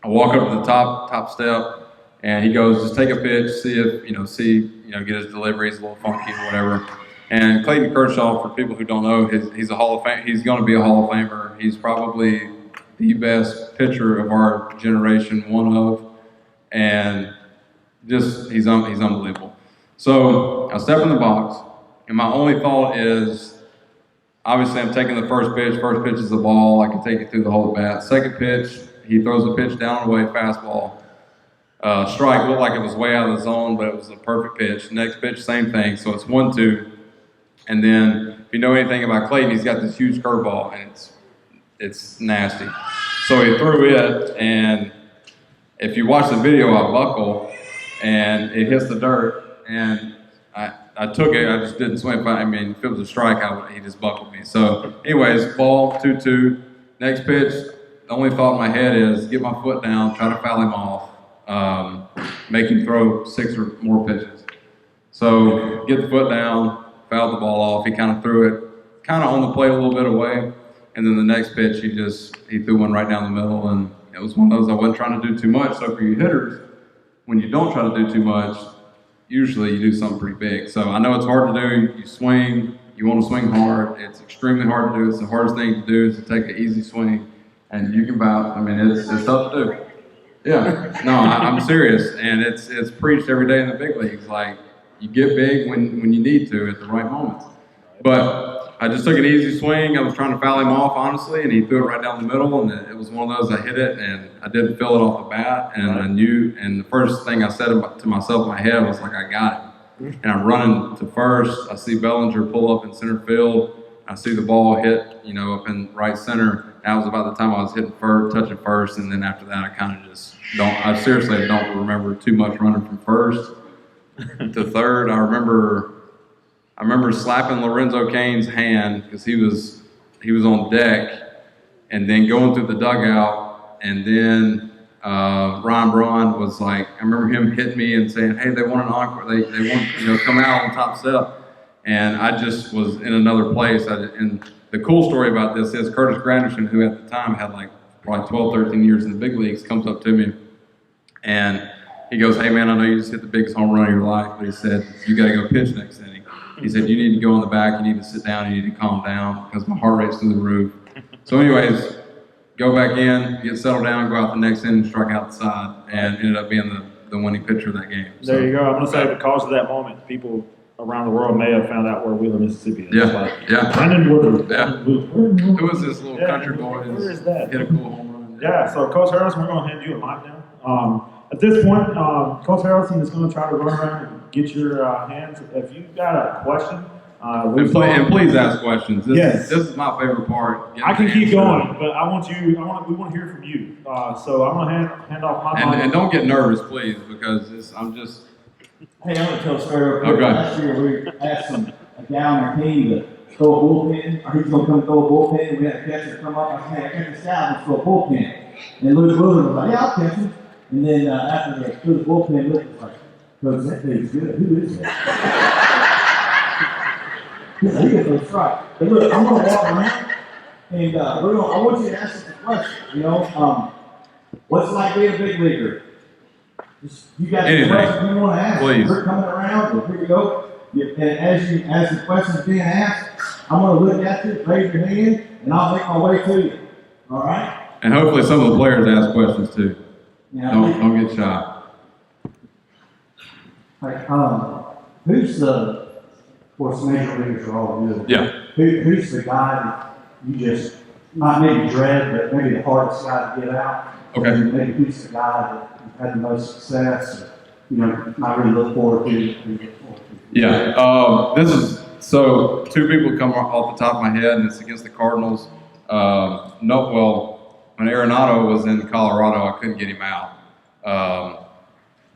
I walk up to the top step. And he goes, just take a pitch, see if, get his deliveries a little funky or whatever. And Clayton Kershaw, for people who don't know, he's a Hall of Fame. He's going to be a Hall of Famer. He's probably the best pitcher of our generation, one of, and just he's unbelievable. So I step in the box, and my only thought is, obviously I'm taking the first pitch. First pitch is the ball. I can take it through the whole bat. Second pitch, he throws a pitch down and away, fastball. Strike looked like it was way out of the zone, but it was a perfect pitch. Next pitch, same thing. So it's 1-2. And then, if you know anything about Clayton, he's got this huge curveball, and it's nasty. So he threw it, and if you watch the video, I buckle, and it hits the dirt. And I took it. I just didn't swing. I mean, if it was a strike, he just buckled me. So, anyways, ball 2-2. Next pitch. The only thought in my head is get my foot down, try to foul him off, make him throw 6 or more pitches. So get the foot down, fouled the ball off. He kind of threw it kind of on the plate a little bit away, and then the next pitch he threw one right down the middle, and it was one of those I wasn't trying to do too much. So for you hitters, when you don't try to do too much, usually you do something pretty big. So I know it's hard to do. You swing, you want to swing hard. It's extremely hard to do. It's the hardest thing to do is to take an easy swing. And you can bounce. I mean, it's tough to do. Yeah, no, I'm serious, and it's preached every day in the big leagues. Like you get big when you need to at the right moments. But I just took an easy swing. I was trying to foul him off, honestly, and he threw it right down the middle. And it was one of those I hit it, and I didn't feel it off the bat. And I knew. And the first thing I said to myself in my head was like, I got it. And I'm running to first. I see Bellinger pull up in center field. I see the ball hit, up in right center. That was about the time I was touching first, and then after that, I kind of just I seriously don't remember too much running from first to third. I remember slapping Lorenzo Cain's hand because he was on deck, and then going through the dugout, and then Ryan Braun was like, I remember him hitting me and saying, "Hey, they want an encore. They want come out on top step." And I just was in another place. And the cool story about this is Curtis Granderson, who at the time had like probably 12, 13 years in the big leagues, comes up to me and he goes, "Hey man, I know you just hit the biggest home run of your life, but he said, you got to go pitch next inning." He said, "You need to go in the back, you need to sit down, you need to calm down because my heart rate's through the roof." So anyways, go back in, get settled down, go out the next inning, strike out the side, and ended up being the winning pitcher of that game. So, there you go. I'm going to say because of that moment, people around the world may have found out where Wheeler, Mississippi is. Yeah. Brandon Woodruff. Yeah. Who is this little country boy where is that? hit a cool home run? Yeah, so Coach Harrison, we're going to hand you a mic now. At this point, Coach Harrison is going to try to run around and get your hands. If you've got a question, and please ask questions. Yes. This is my favorite part. I can keep going, but we want to hear from you. So I'm going to hand off my mic. And don't get nervous, please, because I'm just. Hey, I'm going to tell a story real quick. Okay. Last year, we asked a guy on our team to throw a bullpen, or he's going to come throw a bullpen. We had a catcher come up. I said, "Hey, I got this guy to throw a bullpen." And Luke Williams was like, "Yeah, I'll catch him." And then after they threw the bullpen, Luke was like, "Coach, that dude's good. Who is that?" He said, "He gets no strike." But look, I'm going to walk around, and I want you to ask us a question. What's it like being a big leaguer? You got any questions you want to ask? Please. We're coming around, but here we go. And as the question's being asked, I'm going to look at you, raise your hand, and I'll make my way to you. All right? And hopefully some of the players ask questions too. Yeah, Don't get shy. Who's of course, major leaguers are all good. Yeah. Who's the guy that you just, not maybe dread, but maybe the hardest guy to get out? Okay. Maybe who's the guy that you've had the most success, not really look forward to? Yeah. This is so two people come off the top of my head, and it's against the Cardinals. When Arenado was in Colorado, I couldn't get him out.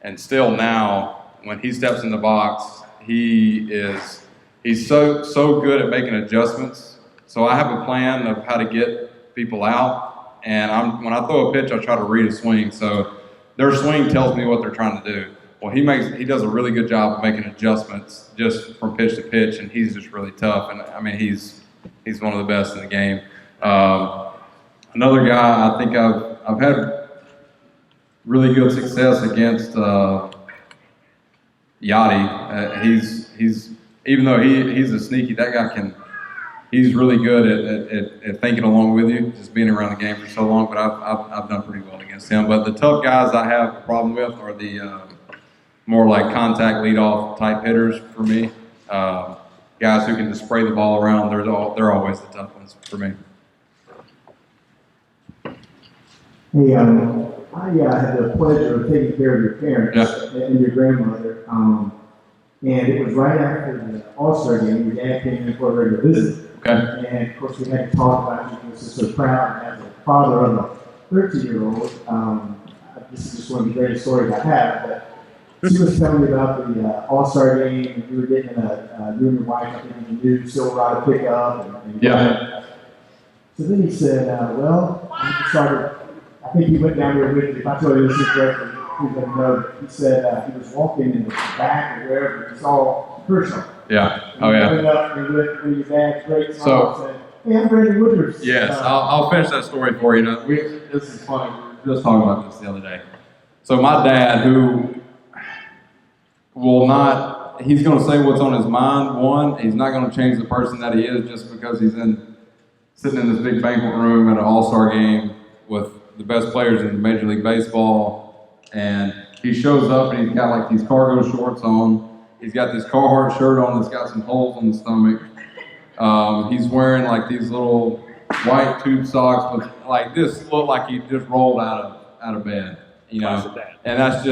And still now, when he steps in the box, he's so good at making adjustments. So I have a plan of how to get people out, and when I throw a pitch, I try to read a swing. So their swing tells me what they're trying to do. Well, he does a really good job of making adjustments just from pitch to pitch, and he's just really tough. And I mean, he's one of the best in the game. Another guy I think I've had really good success against Yachty. He's even though he's a sneaky, that guy he's really good at thinking along with you, just being around the game for so long. But I've done pretty well against him. But the tough guys I have a problem with are the more like contact leadoff type hitters for me. Guys who can just spray the ball around. They're always the tough ones for me. Hey, I had the pleasure of taking care of your parents and your grandmother, and it was right after the All-Star game. Your dad came in for a regular visit, and of course we had to talk about you. Because so proud as a father of a 13-year-old. This is just one of the greatest stories I have. But she was telling me about the All-Star game, and you were getting you and your wife, I think, a new Silverado pickup. And Yeah. So then he said, well, he started, I think he went down there with me. If I told you this incorrectly, please let me know. He said he was walking in the back or wherever, he saw Kershaw. Yeah. Oh, yeah. He went up and went with his dad's great song So- and said, hey, I'm Brandon Woodruff. Yes, I'll finish that story for you. This is funny. We were just talking about this the other day. So my dad, who will not, he's going to say what's on his mind. One, he's not going to change the person that he is just because he's sitting in this big banquet room at an all-star game with the best players in Major League Baseball. And he shows up and he's got like these cargo shorts on. He's got this Carhartt shirt on that's got some holes on the stomach. He's wearing like these little white tube socks, but like this looked like he just rolled out of bed, you know. And that's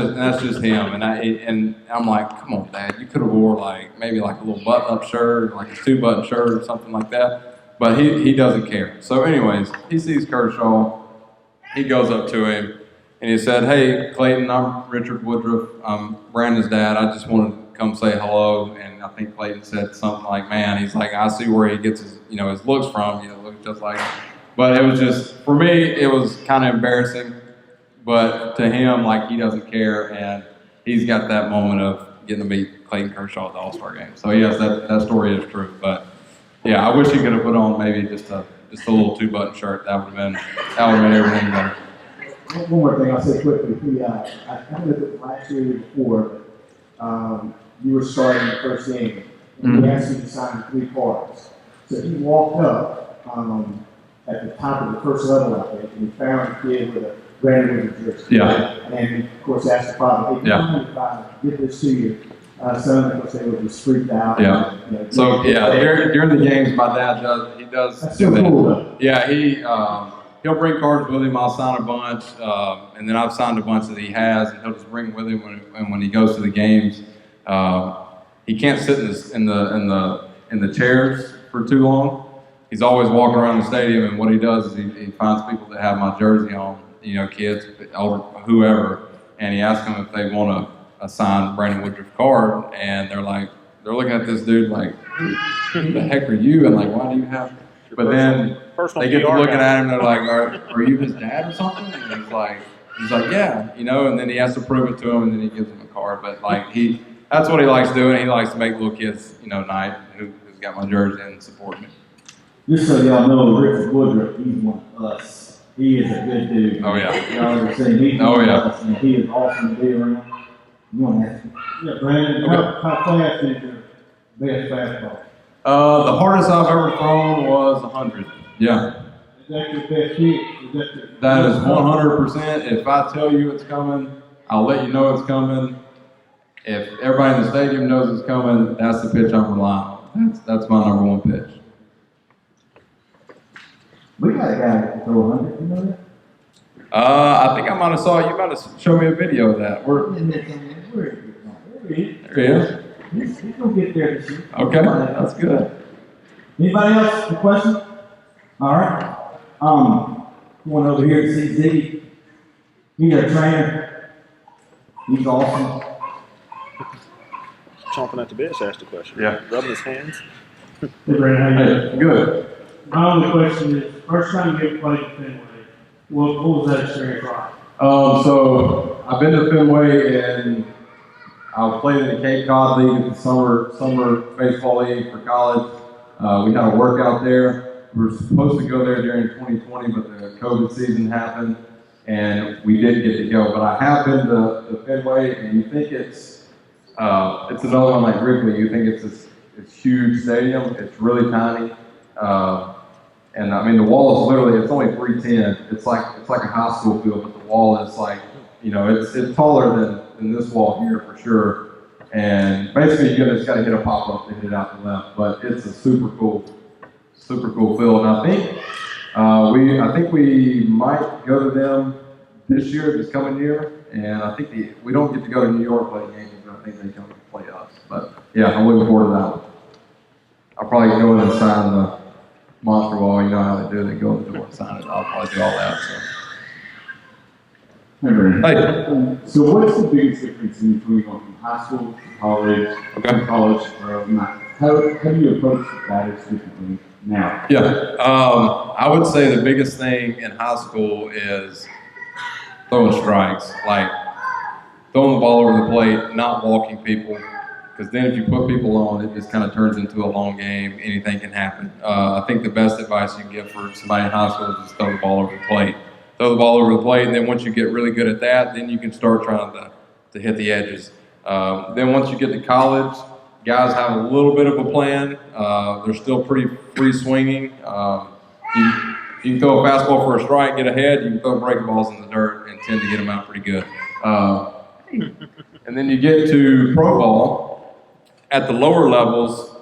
just him. And I'm like, come on, Dad, you could have wore like maybe like a little button-up shirt, like a 2-button shirt or something like that. But he doesn't care. So, anyways, he sees Kershaw. He goes up to him and he said, "Hey, Clayton, I'm Richard Woodruff. I'm Brandon's dad. I just wanted to come say hello." And I think Clayton said something like, "Man," he's like, "I see where he gets his looks from. Looks just like him." But it was just, for me, it was kind of embarrassing. But to him, like, he doesn't care, and he's got that moment of getting to meet Clayton Kershaw at the All-Star game. So yes, that story is true. But yeah, I wish he could have put on maybe just a little 2-button shirt. That would have made everything better. One more thing I'll say quickly. I kind of looked at last year or before, but you were starting the first game, and he asked you to sign 3 cards. So he walked up at the top of the first level, I think, and he found a kid with a Brandon Woodruff jersey. Yeah. And of course asked the father, "Hey, can I get this to you?" Son, of course, they were just freaked out. Yeah. And, So yeah, during the games, my dad does That's do so that. cool, though. Yeah, he'll bring cards with him. I'll sign a bunch, and then I've signed a bunch that he has, and he'll just bring with him when he goes to the games. He can't sit in the chairs for too long. He's always walking around the stadium, and what he does is he finds people that have my jersey on, kids, or whoever, and he asks them if they want a signed Brandon Woodruff card, and they're looking at this dude like, who the heck are you? And like, why do you have? But then they get to looking at him, and they're like, are you his dad or something? And he's like, yeah, and then he has to prove it to him, and then he gives him a card. But like that's what he likes doing. He likes to make little kids, night who's got my jersey and support me. Just so y'all know, Richard Woodruff, he's one of us. He is a good dude. Oh, yeah. Y'all ever seen he's Oh, one yeah. of us, and he is awesome to be around. You want to ask him? Yeah, Brandon, how fast is your best fastball? The hardest I've ever thrown was 100. Yeah. Is that your best hit? That is 100%. If I tell you it's coming, I'll let you know it's coming. If everybody in the stadium knows it's coming, that's the pitch I'm relying on. That's my number 1 pitch. We got a guy that can throw 100, you know that? I think I might have saw you. Might have showed me a video of that. Where he is. There he is. He's going to get there this year. Okay, that's good. Anybody else? A question? All right. Going over here to see Ziggy. He's a trainer. He's awesome. Chomping at the bit, asked a question. Yeah. Rubbing his hands. Hey, Brandon, how you doing? Hey, good. My only question is, first time you ever played at Fenway, what was that experience like? So I've been to Fenway, and I played in the Cape Cod League, the summer baseball league for college. We had a workout there. We were supposed to go there during 2020, but the COVID season happened, and we didn't get to go. But I have been to Fenway, and you think it's another one like Wrigley. You think it's this huge stadium. It's really tiny. And I mean, the wall is literally, it's only 310. It's like a high school field, but the wall is like, it's taller than this wall here for sure. And basically, you just got to hit a pop up to hit it out the left. But it's a super cool field. And I think we might go to them this year, this coming year. And I think we don't get to go to New York play games, but I think they come to play us. But yeah, I'm looking forward to that one. I'll probably go in and sign the Monster Wall. You know how they do. They go in the door and sign it. I'll probably do all that. So. Hey. So what's the biggest difference in between going from high school to college, Okay. college to pro? How do you approach the batters differently now? Yeah, I would say the biggest thing in high school is throwing strikes, like throwing the ball over the plate, not walking people, because then if you put people on, it just kind of turns into a long game. Anything can happen. I think the best advice you can give for somebody in high school is just throw the ball over the plate. Throw the ball over the plate, and then once you get really good at that, then you can start trying to hit the edges. Then once you get to college, guys have a little bit of a plan. They're still pretty free swinging. You can throw a fastball for a strike, get ahead. You can throw breaking balls in the dirt and tend to get them out pretty good. And then you get to pro ball. At the lower levels,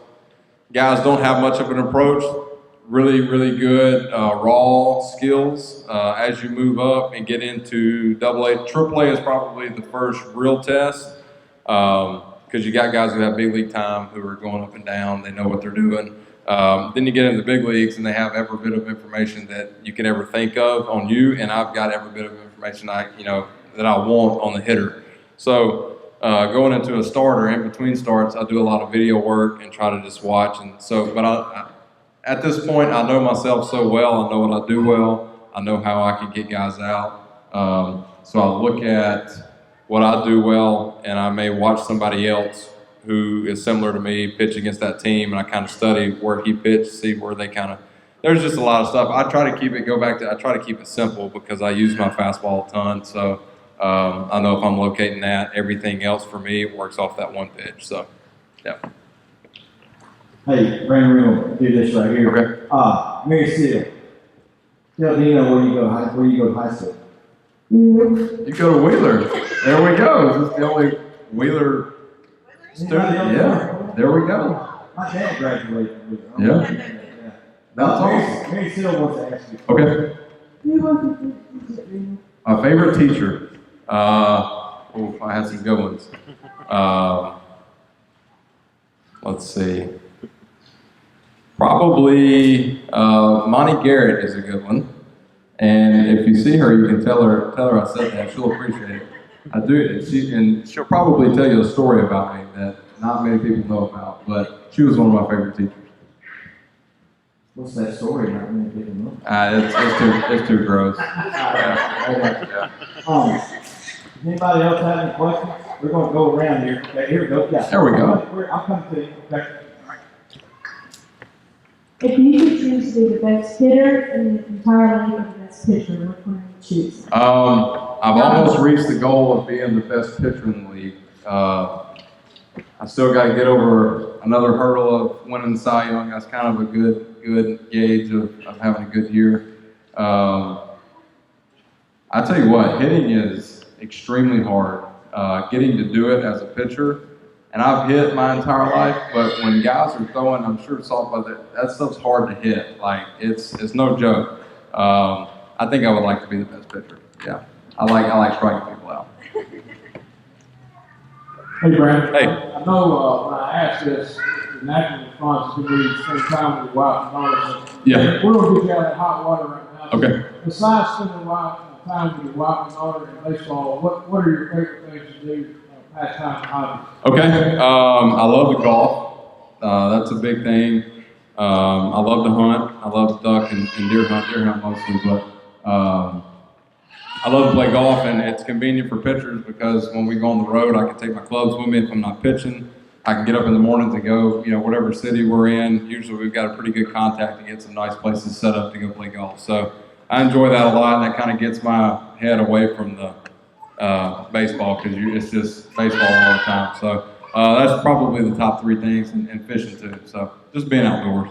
guys don't have much of an approach. Really, really good raw skills. As you move up and get into AA, AAA is probably the first real test. Because you got guys who have big league time who are going up and down. They know what they're doing. Then you get into the big leagues and they have every bit of information that you could ever think of on you, and I've got every bit of information that I want on the hitter. So going into a starter, in between starts, I do a lot of video work and try to just watch. And so, but at this point, I know myself so well. I know what I do well. I know how I can get guys out. So I look at what I do well, and I may watch somebody else who is similar to me pitch against that team, and I kind of study where he pitched, see where they kind of. There's just a lot of stuff. I try to keep it simple because I use my fastball a ton. So I know if I'm locating that, everything else for me works off that one pitch. So, yeah. Hey, Brandon, we're gonna do this right here. Okay. Mary Seal, tell Dino where you go to high school. You go to Wheeler. There we go. Is this the only Wheeler student? Yeah. There we go. My dad graduated from Wheeler. Yeah. That's awesome. Mary Seal wants to ask you. Okay. My favorite teacher. I had some good ones. Let's see. Probably Monty Garrett is a good one. And if you see her, you can tell her I said that. She'll appreciate it. I do, and she'll probably tell you a story about me that not many people know about. But she was one of my favorite teachers. What's that story? Not many people know. It's too gross. Anybody else have any questions? We're going to go around here. Okay, here we go. Yeah. There we go. I'll come to you. Okay. If you could choose to be the best hitter in the entire league or the best pitcher, which one would you choose? I've almost reached the goal of being the best pitcher in the league. I still got to get over another hurdle of winning the Cy Young. That's kind of a good gauge of having a good year. I tell you what, hitting is extremely hard. Getting to do it as a pitcher, and I've hit my entire life, but when guys are throwing, I'm sure softball, that stuff's hard to hit. Like, it's no joke. I think I would like to be the best pitcher. Yeah, I like striking people out. Hey, Brandon. Hey. I know when I asked this, the natural response to be spend time with your wife and daughters. Yeah. We're going to get you out of that hot water right now. Okay. Besides spending time with your wife and daughter in baseball, what are your favorite things to do, pastime and hobbies? Okay. I love the golf. That's a big thing. I love to hunt. I love to duck and deer hunt mostly, but I love to play golf, and it's convenient for pitchers because when we go on the road, I can take my clubs with me if I'm not pitching. I can get up in the mornings and go, whatever city we're in. Usually we've got a pretty good contact to get some nice places set up to go play golf. So I enjoy that a lot, and that kind of gets my head away from the baseball because it's just baseball all the time. So that's probably the top three things, and fishing too. So just being outdoors.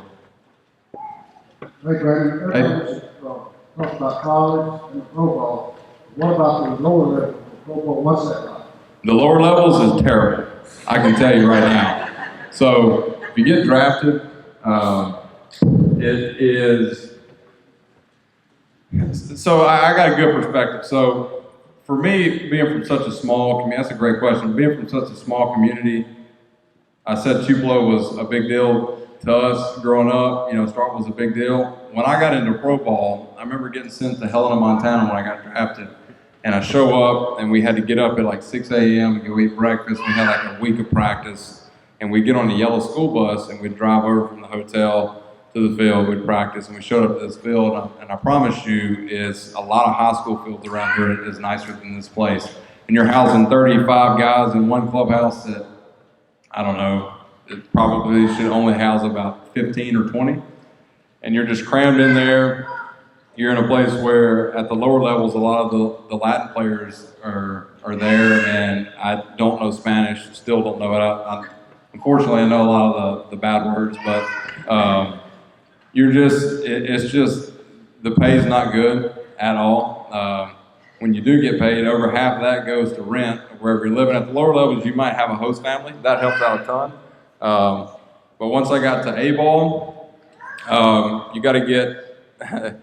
Hey, Brandon, everybody talk about college and pro ball. What about the lower level of pro ball? What's that like? The lower levels is terrible. I can tell you right now. So if you get drafted, it is. So I got a good perspective. So for me, being from such a small community, that's a great question. Being from such a small community, I said Tupelo was a big deal to us growing up. Starkville was a big deal. When I got into pro ball, I remember getting sent to Helena, Montana when I got drafted. And I show up, and we had to get up at like 6 a.m. and go eat breakfast. We had like a week of practice, and we'd get on the yellow school bus, and we'd drive over from the hotel to the field. We'd practice, and we showed up to this field, and I promise you, is a lot of high school fields around here is nicer than this place. And you're housing 35 guys in one clubhouse that, I don't know, it probably should only house about 15 or 20. And you're just crammed in there. You're in a place where at the lower levels, a lot of the Latin players are there, and I don't know Spanish, still don't know it. Unfortunately, I know a lot of the bad words, but it's just, the pay's not good at all. When you do get paid, over half of that goes to rent, wherever you're living. At the lower levels, you might have a host family. That helps out a ton. But once I got to A-ball, you got to get...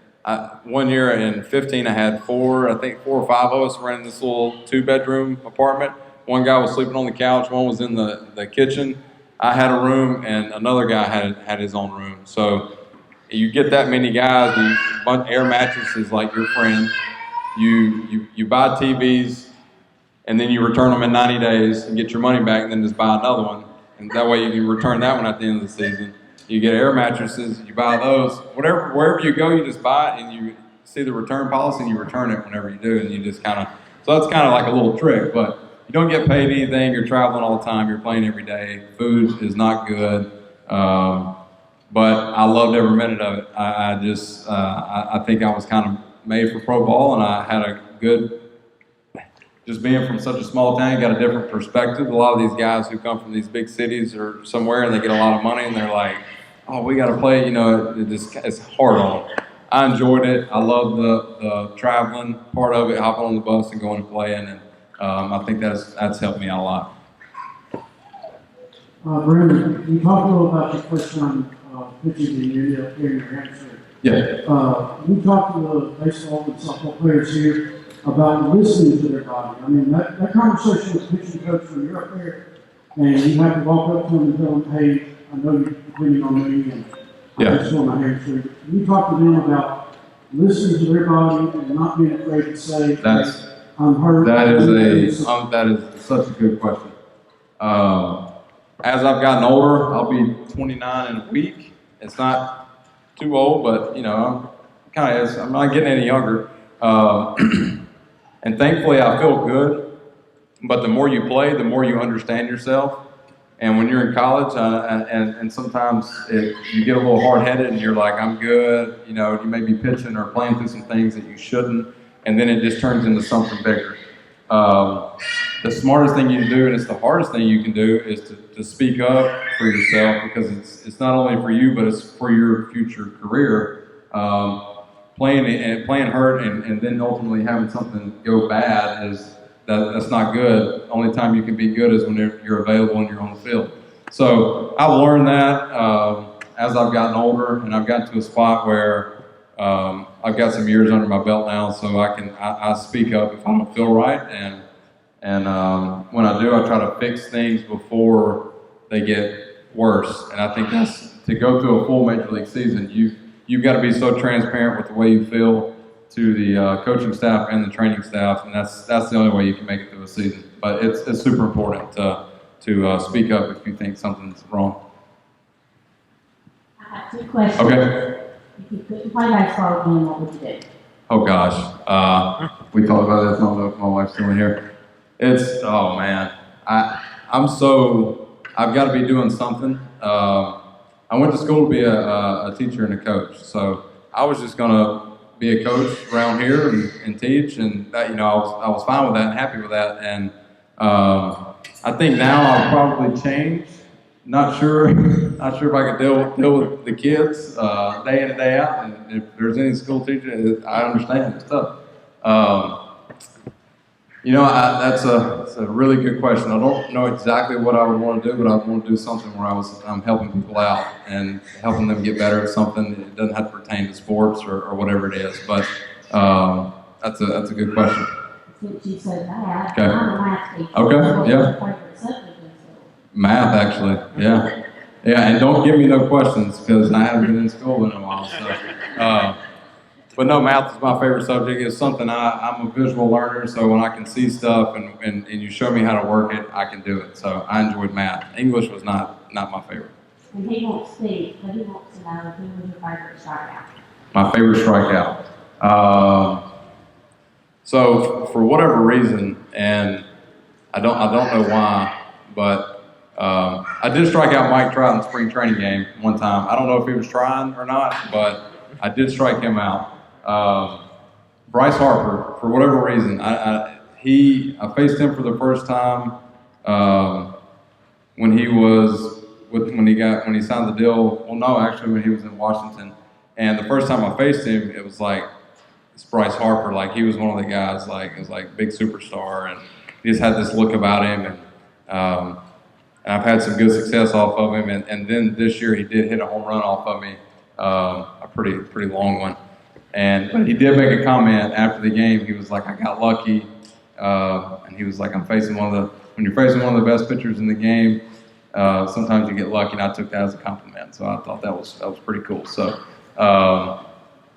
1 year in 15, I had 4 or 5 of us were in this little 2-bedroom apartment. One guy was sleeping on the couch, one was in the kitchen. I had a room, and another guy had his own room. So you get that many guys, air mattresses like your friend. You buy TVs, and then you return them in 90 days and get your money back, and then just buy another one. And that way you can return that one at the end of the season. You get air mattresses, you buy those, wherever you go, you just buy it, and you see the return policy, and you return it whenever you do, and you just kind of, so that's kind of like a little trick, but you don't get paid anything, you're traveling all the time, you're playing every day, food is not good, but I loved every minute of it. I think I was kind of made for pro ball, and I had a good, just being from such a small town, you got a different perspective. A lot of these guys who come from these big cities or somewhere, and they get a lot of money, and they're like, oh, we got to play, it's hard on them. I enjoyed it. I love the traveling part of it, hopping on the bus and going and playing, and I think that's helped me out a lot. Brandon, you talked a little about your first time pitching in here in New Hampshire. Yeah. We talked to the baseball and softball players here about listening to their body. I mean, that conversation with the pitching coach when you're up there and you have to walk up to them and tell them, hey, I know you're depending on me, and I just want my hamstring. You talk to them about listening to their body and not being afraid to say, I'm hurt. That is such a good question. As I've gotten older, I'll be 29 in a week. It's not too old, but I'm not getting any younger. And thankfully, I feel good. But the more you play, the more you understand yourself. And when you're in college, and sometimes you get a little hard-headed, and you're like, I'm good. You may be pitching or playing through some things that you shouldn't, and then it just turns into something bigger. The smartest thing you can do, and it's the hardest thing you can do, is to speak up for yourself, because it's not only for you, but it's for your future career. Playing hurt and then ultimately having something go bad that's not good. The only time you can be good is when you're available and you're on the field. So I've learned that as I've gotten older, and I've gotten to a spot where I've got some years under my belt now, so I speak up if I don't feel right, and when I do, I try to fix things before they get worse. And I think that's, to go through a full major league season, you've got to be so transparent with the way you feel to the coaching staff and the training staff, and that's the only way you can make it through a season. But it's super important to speak up if you think something's wrong. I have 2 questions. Okay. If you couldn't play baseball again, what would you do? Oh gosh, we talked about this. I don't know if my wife's still in here. Oh man, I've got to be doing something. I went to school to be a teacher and a coach, so I was just gonna be a coach around here and teach, and that, I was fine with that and happy with that. And I think now I'll probably change. Not sure if I could deal with the kids day in and day out. And if there's any school teacher, I understand it's tough. That's a really good question. I don't know exactly what I would want to do, but I want to do something where I'm helping people out and helping them get better at something. It doesn't have to pertain to sports or whatever it is, but that's a good question. Since you said that, Okay. I'm a math teacher. Okay, yeah. Math, actually, yeah. Yeah, and don't give me no questions, because I haven't been in school in a while. So, But no, math is my favorite subject. It's something I'm a visual learner, so when I can see stuff and you show me how to work it, I can do it. So I enjoyed math. English was not my favorite. And he won't speak, but he wants to know who was your favorite strikeout. My favorite strikeout. So for whatever reason, and I don't know why, but I did strike out Mike Trout in the spring training game one time. I don't know if he was trying or not, but I did strike him out. Bryce Harper, for whatever reason, I faced him for the first time when he signed the deal. Well, no, actually, when he was in Washington. And the first time I faced him, it was like, it's Bryce Harper. Like, he was one of the guys, like, it was like big superstar, and he just had this look about him. And I've had some good success off of him. And then this year, he did hit a home run off of me, a pretty long one. But he did make a comment after the game. He was like, I got lucky. And he was like, when you're facing one of the best pitchers in the game, sometimes you get lucky, and I took that as a compliment. So I thought that was pretty cool. So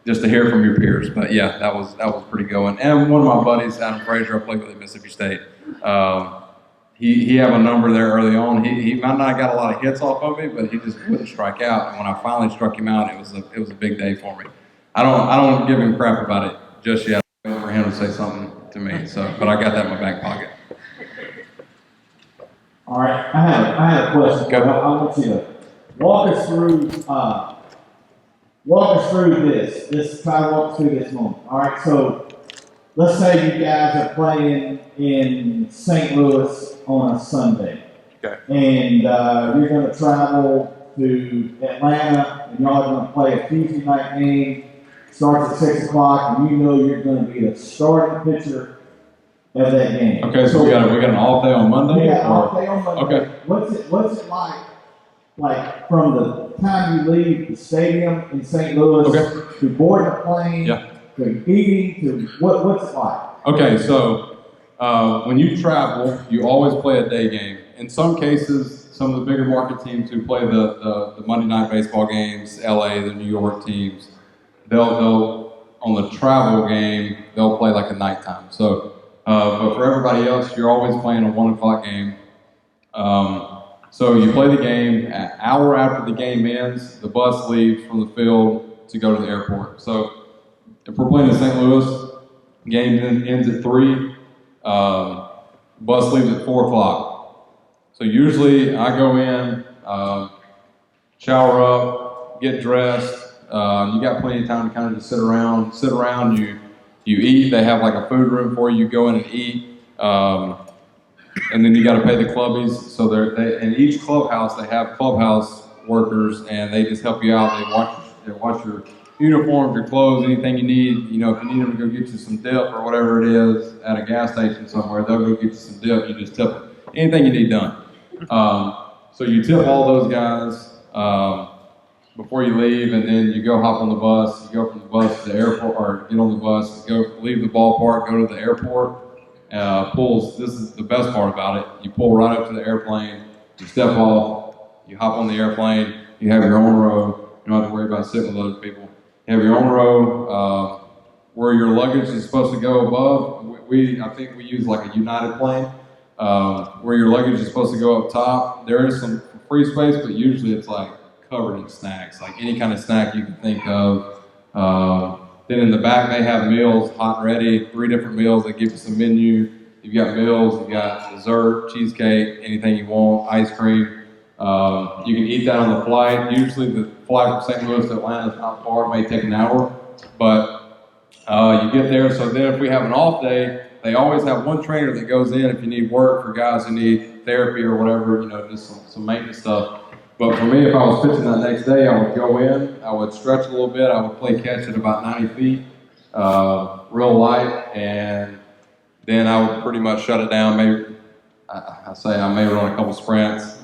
just to hear from your peers. But yeah, that was pretty good. And one of my buddies, Adam Frazier, I played with at Mississippi State. He had a number there early on. He might not have got a lot of hits off of me, but he just wouldn't strike out. And when I finally struck him out, it was a big day for me. I don't give him crap about it just yet. I'm waiting for him to say something to me. But I got that in my back pocket. All right, I have a question. Go. I want you to walk us through this. Just try to walk through this moment. All right, so let's say you guys are playing in St. Louis on a Sunday. Okay. And you're going to travel to Atlanta, and y'all are going to play a Tuesday night game. Starts at 6 o'clock, and you know you're going to be the starting pitcher of that game. Okay, so we got an off day on Monday? Yeah, off day on Monday. Okay. What's it like from the time you leave the stadium in St. Louis to boarding a plane, to eating, to what's it like? Okay, so when you travel, you always play a day game. In some cases, some of the bigger market teams who play the Monday night baseball games, LA, the New York teams, they'll on the travel game, they'll play like a nighttime. So, but for everybody else, you're always playing a 1 o'clock game. So you play the game. An hour after the game ends, the bus leaves from the field to go to the airport. So if we're playing in St. Louis, game ends at 3. Bus leaves at 4 o'clock. So usually I go in, shower up, get dressed. You got plenty of time to kind of just sit around. You eat. They have like a food room for you. You go in and eat. And then you got to pay the clubbies. So in each clubhouse, they have clubhouse workers, and they just help you out. They watch your uniforms, your clothes, anything you need. You know, if you need them to go get you some dip or whatever it is at a gas station somewhere, they'll go get you some dip. You just tip it. Anything you need done. So you tip all those guys before you leave, and then you go hop on the bus. You go from the bus to the airport, or get on the bus, leave the ballpark, go to the airport. This is the best part about it. You pull right up to the airplane, you step off, you hop on the airplane, you have your own row. You don't have to worry about sitting with other people. You have your own row where your luggage is supposed to go above. I think we use like a United plane where your luggage is supposed to go up top. There is some free space, but usually it's like covered in snacks, like any kind of snack you can think of. Then in the back, they have meals, hot and ready, 3 different meals. They give you some menu. You've got meals, you've got dessert, cheesecake, anything you want, ice cream. You can eat that on the flight. Usually the flight from St. Louis to Atlanta is not far. It may take an hour, but you get there. So then if we have an off day, they always have one trainer that goes in if you need work for guys who need therapy or whatever, just some maintenance stuff. But for me, if I was pitching that next day, I would go in, I would stretch a little bit, I would play catch at about 90 feet, real light, and then I would pretty much shut it down. Maybe I may run a couple sprints,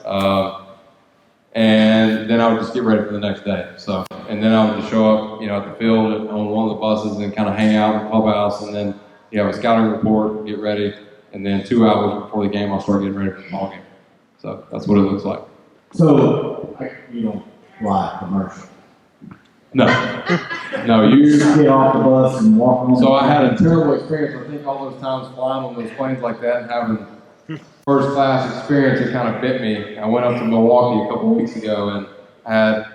and then I would just get ready for the next day. So, and then I would just show up, at the field on one of the buses and kind of hang out in the clubhouse, and then you have a scouting report, get ready, and then 2 hours before the game, I'll start getting ready for the ball game. So that's what it looks like. So, you don't fly commercial. No, you. Get off the bus and walk on. So I had a terrible experience. I think all those times flying on those planes like that and having first class experience, it kind of bit me. I went up to Milwaukee a couple weeks ago and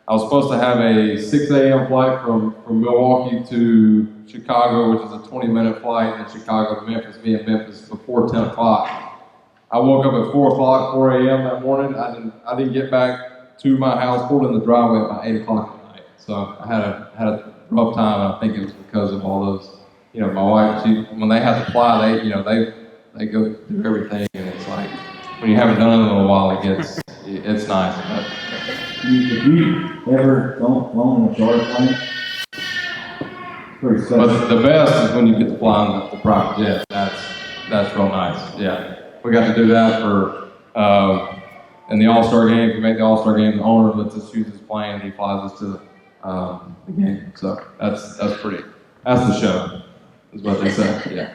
I was supposed to have a 6 a.m. flight from Milwaukee to Chicago, which is a 20-minute flight, and then Chicago to Memphis, be in Memphis before 10 o'clock. I woke up at 4 a.m. that morning. I didn't get back to my house, pulled in the driveway about 8 o'clock at night. So I had a rough time, and I think it was because of all those, my wife, when they have to fly, they go do everything, and it's like, when you haven't done it in a while, it's nice. But, Have you ever flown a charter plane? Pretty special. But the best is when you get to fly on the private jet. That's real nice. Yeah, we got to do that for in the All-Star game. If we make the All-Star game, the owner lets us use his plane. He flies us to the game. So that's pretty. That's the show, is what they say. Yeah.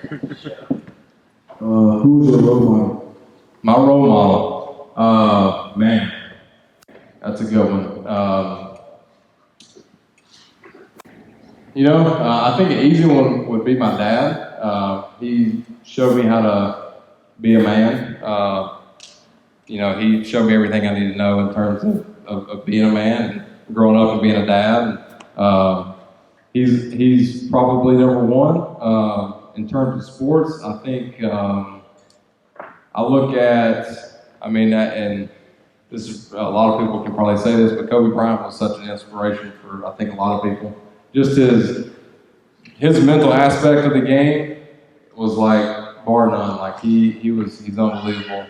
Who's your role model? My role model, man, that's a good one. I think an easy one would be my dad. He showed me how to be a man. He showed me everything I need to know in terms of being a man and growing up and being a dad. He's probably number one. In terms of sports, I think I look at, and this is, a lot of people can probably say this, but Kobe Bryant was such an inspiration for, I think, a lot of people. Just his mental aspect of the game was like bar none. Like he's unbelievable.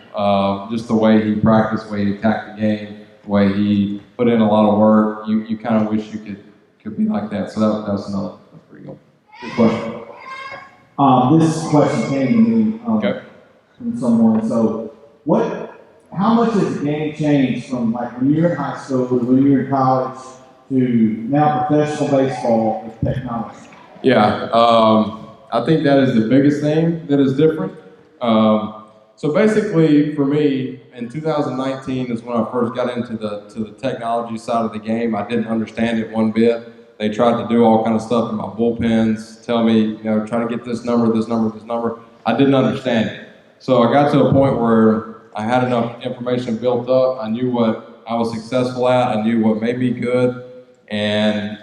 Just the way he practiced, the way he attacked the game, the way he put in a lot of work. You kind of wish you could be like that. So that's another pretty good question. This question came to me from someone. So, how much has the game changed from like when you were in high school to when you were in college to now professional baseball with technology? Yeah, I think that is the biggest thing that is different. So basically, for me, in 2019 is when I first got into the technology side of the game. I didn't understand it one bit. They tried to do all kind of stuff in my bullpens, tell me, trying to get this number. I didn't understand it. So I got to a point where I had enough information built up. I knew what I was successful at. I knew what made me good. And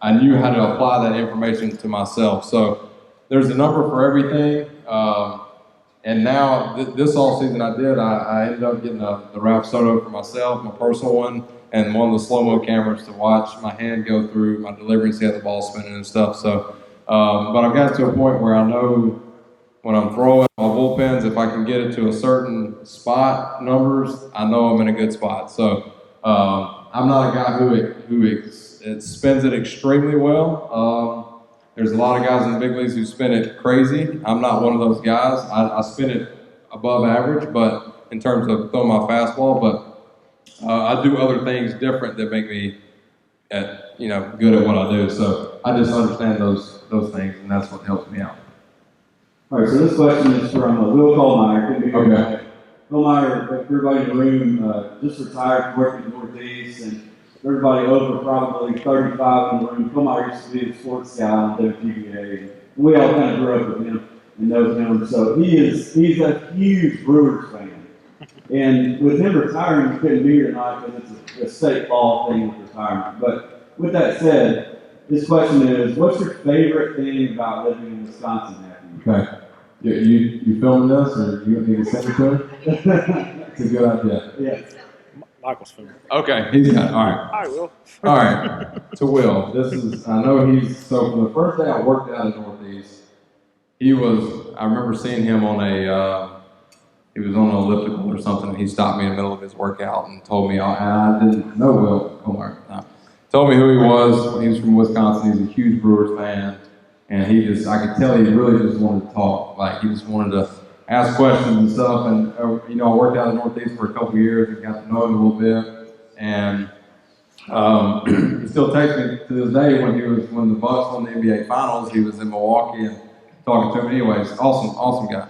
I knew how to apply that information to myself. So there's a number for everything. And now, this offseason I ended up getting the Rapsodo for myself, my personal one, and one of the slow-mo cameras to watch my hand go through my delivery and see how the ball's spinning and stuff. So, but I've got to a point where I know when I'm throwing my bullpens, if I can get it to a certain spot numbers, I know I'm in a good spot. So I'm not a guy who spins it extremely well. There's a lot of guys in the big leagues who spin it crazy. I'm not one of those guys. I spin it above average, but in terms of throwing my fastball, but I do other things different that make me, good at what I do. So I just understand those things, and that's what helps me out. All right. So this question is from Will Kohlmeyer. Okay. Kohlmeyer, everybody in the room just retired from working in the Northeast, and everybody over probably 35 in the room. Kohlmeyer used to be a sports guy on WGBA, and we all kind of grew up with him and know him. So he's a huge Brewers fan. And with him retiring, he couldn't be here tonight because it's a state ball thing with retirement. But with that said, this question is, what's your favorite thing about living in Wisconsin? Okay. You filming this, or you want me to send it to him? It's a good idea. Yes. Michael's filming. Okay, he's got it. All right. Hi, Will. All right. To Will, I know so from the first day I worked out in Northeast, I remember seeing him he was on an elliptical or something. He stopped me in the middle of his workout and told me, and I didn't know Will Kohlmeyer. Told me who he was. He was from Wisconsin. He's a huge Brewers fan. And I could tell he really just wanted to talk. Like, he just wanted to ask questions and stuff. And, I worked out in the Northeast for a couple of years and got to know him a little bit. And he still texts me to this day when the Bucks won the NBA Finals. He was in Milwaukee and talking to him. Anyways, awesome guy.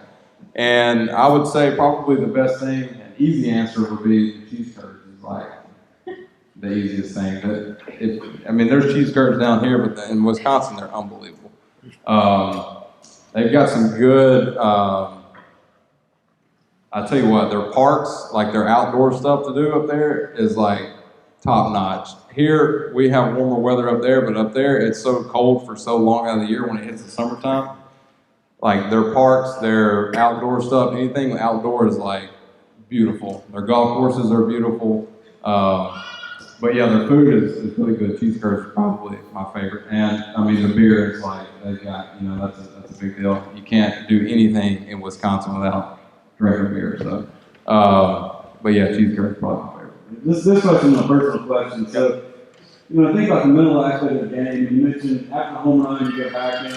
And I would say probably the best thing, an easy answer would be the cheese curds. It's like, the easiest thing. There's cheese curds down here, but in Wisconsin, they're unbelievable. They've got some good, I tell you what, their parks, like their outdoor stuff to do up there is like top notch. Here, we have warmer weather up there, but up there, it's so cold for so long out of the year when it hits the summertime. Like their parks, their outdoor stuff, anything outdoor is like beautiful. Their golf courses are beautiful. But yeah, their food is really good. Cheese curds are probably my favorite. And I mean, the beer is like, they've got, that's a big deal. You can't do anything in Wisconsin without drinking beer. So, but yeah, cheese curds are probably my favorite. This question is a personal question. So, think about the mental aspect of the game. You mentioned after the home run, you go back in,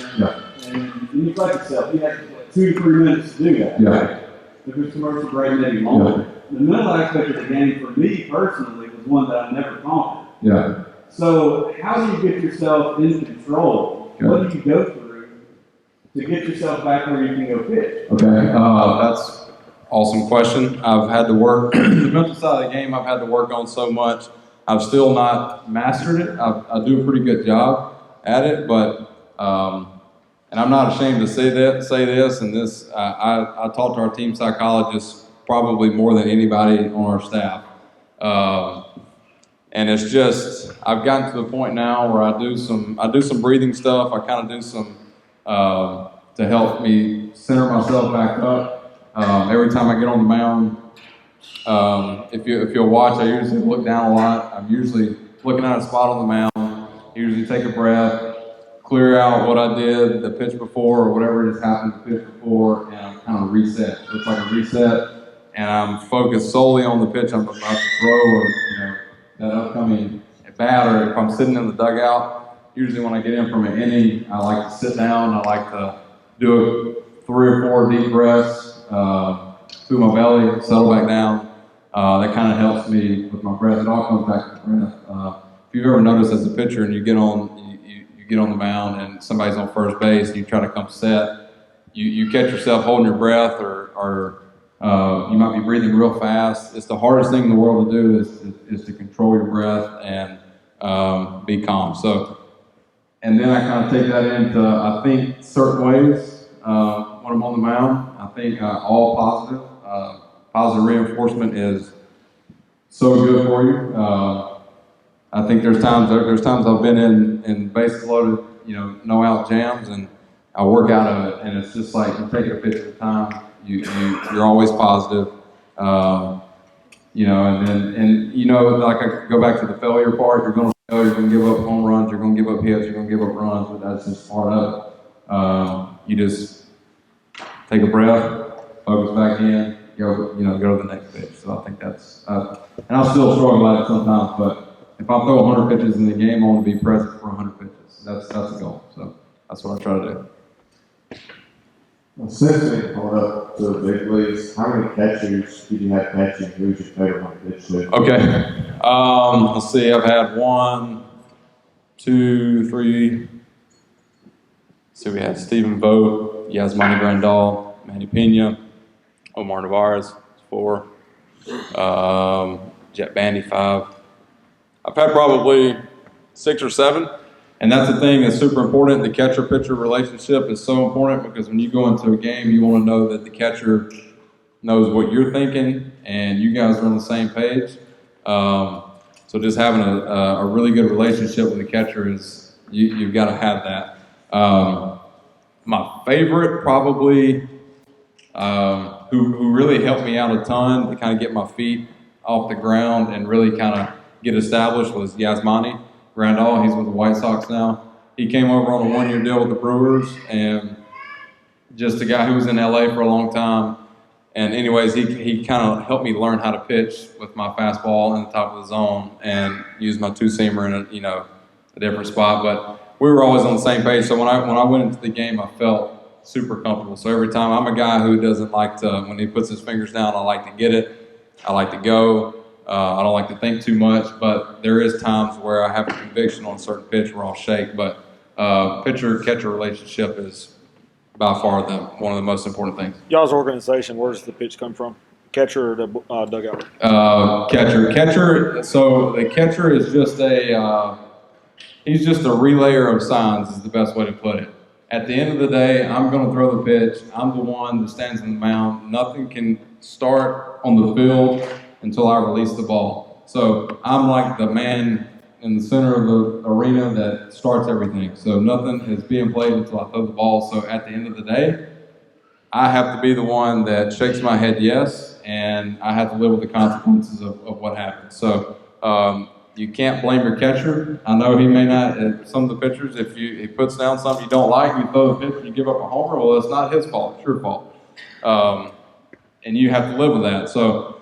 and you play yourself. You have 2 to 3 minutes to do that. Yeah. Right? If it's commercial break, maybe longer. Yeah. The mental aspect of the game, for me personally, was one that I never conquered. Yeah. So, how do you get yourself in control? Okay. What do you go through to get yourself back where you can go pitch? Okay, that's an awesome question. I've had to work, the mental side of the game, I've had to work on so much. I've still not mastered it. I do a pretty good job at it, but, and I'm not ashamed to say this, and this, I talk to our team psychologist probably more than anybody on our staff. And it's just, I've gotten to the point now where I do some breathing stuff. I kind of do some, to help me center myself back up. Every time I get on the mound, if you'll watch, I usually look down a lot. I'm usually looking at a spot on the mound, usually take a breath, clear out what I did the pitch before or whatever just happened to pitch before, and I'm kind of reset. So it's like a reset, and I'm focused solely on the pitch I'm about to throw or that upcoming bat, or if I'm sitting in the dugout. Usually when I get in from an inning, I like to sit down. I like to do 3 or 4 deep breaths through my belly, settle back down. That kind of helps me with my breath. It all comes back to the breath. If you've ever noticed as a pitcher and you get on the mound and somebody's on first base and you try to come set, you catch yourself holding your breath or you might be breathing real fast. It's the hardest thing in the world to do is to control your breath and be calm. So, and then I kind of take that into, I think, certain ways when I'm on the mound. I think all positive reinforcement is so good for you. I think there's times I've been in bases loaded, no out jams, and I work out of it, and it's just like you take a pitch at a time. You're always positive, and like I go back to the failure part. You're going to fail. You're going to give up home runs. You're going to give up hits. You're going to give up runs, but that's just part of it. You just take a breath, focus back in, go to the next pitch. So I think that's, and I'll still struggle at it sometimes, but if I throw 100 pitches in the game, I want to be present for 100 pitches. That's the goal. So that's what I try to do. Since we called up to the big leagues, how many catchers did you have catching? Who's your favorite one to pitch to? Okay. Let's see. I've had 1, 2, 3. So we had Stephen Vogt, Yasmani Grandal, Manny Pena, Omar Narvaez, 4. Jet Bandy, 5. I've had probably 6 or 7. And that's the thing that's super important. The catcher-pitcher relationship is so important because when you go into a game, you want to know that the catcher knows what you're thinking and you guys are on the same page. So just having a really good relationship with the catcher is, you've got to have that. My favorite probably, who really helped me out a ton to kind of get my feet off the ground and really kind of get established was Yasmani Grandal. He's with the White Sox now. He came over on a 1-year deal with the Brewers, and just a guy who was in LA for a long time. And anyways, he kind of helped me learn how to pitch with my fastball in the top of the zone and use my 2-seamer in a different spot. But we were always on the same page. So when I went into the game, I felt super comfortable. So every time, I'm a guy who doesn't like to, when he puts his fingers down, I like to get it. I like to go. I don't like to think too much, but there is times where I have a conviction on a certain pitch where I'll shake. But pitcher-catcher relationship is by far one of the most important things. Y'all's organization, where does the pitch come from? Catcher or the dugout? Catcher. So the catcher is just he's just a relayer of signs is the best way to put it. At the end of the day, I'm going to throw the pitch. I'm the one that stands in the mound. Nothing can start on the field until I release the ball. So I'm like the man in the center of the arena that starts everything. So nothing is being played until I throw the ball. So at the end of the day, I have to be the one that shakes my head yes, and I have to live with the consequences of what happens. So you can't blame your catcher. I know he may not, some of the pitchers, if he puts down something you don't like, you throw the pitch and you give up a homer, well, it's not his fault, it's your fault. And you have to live with that. So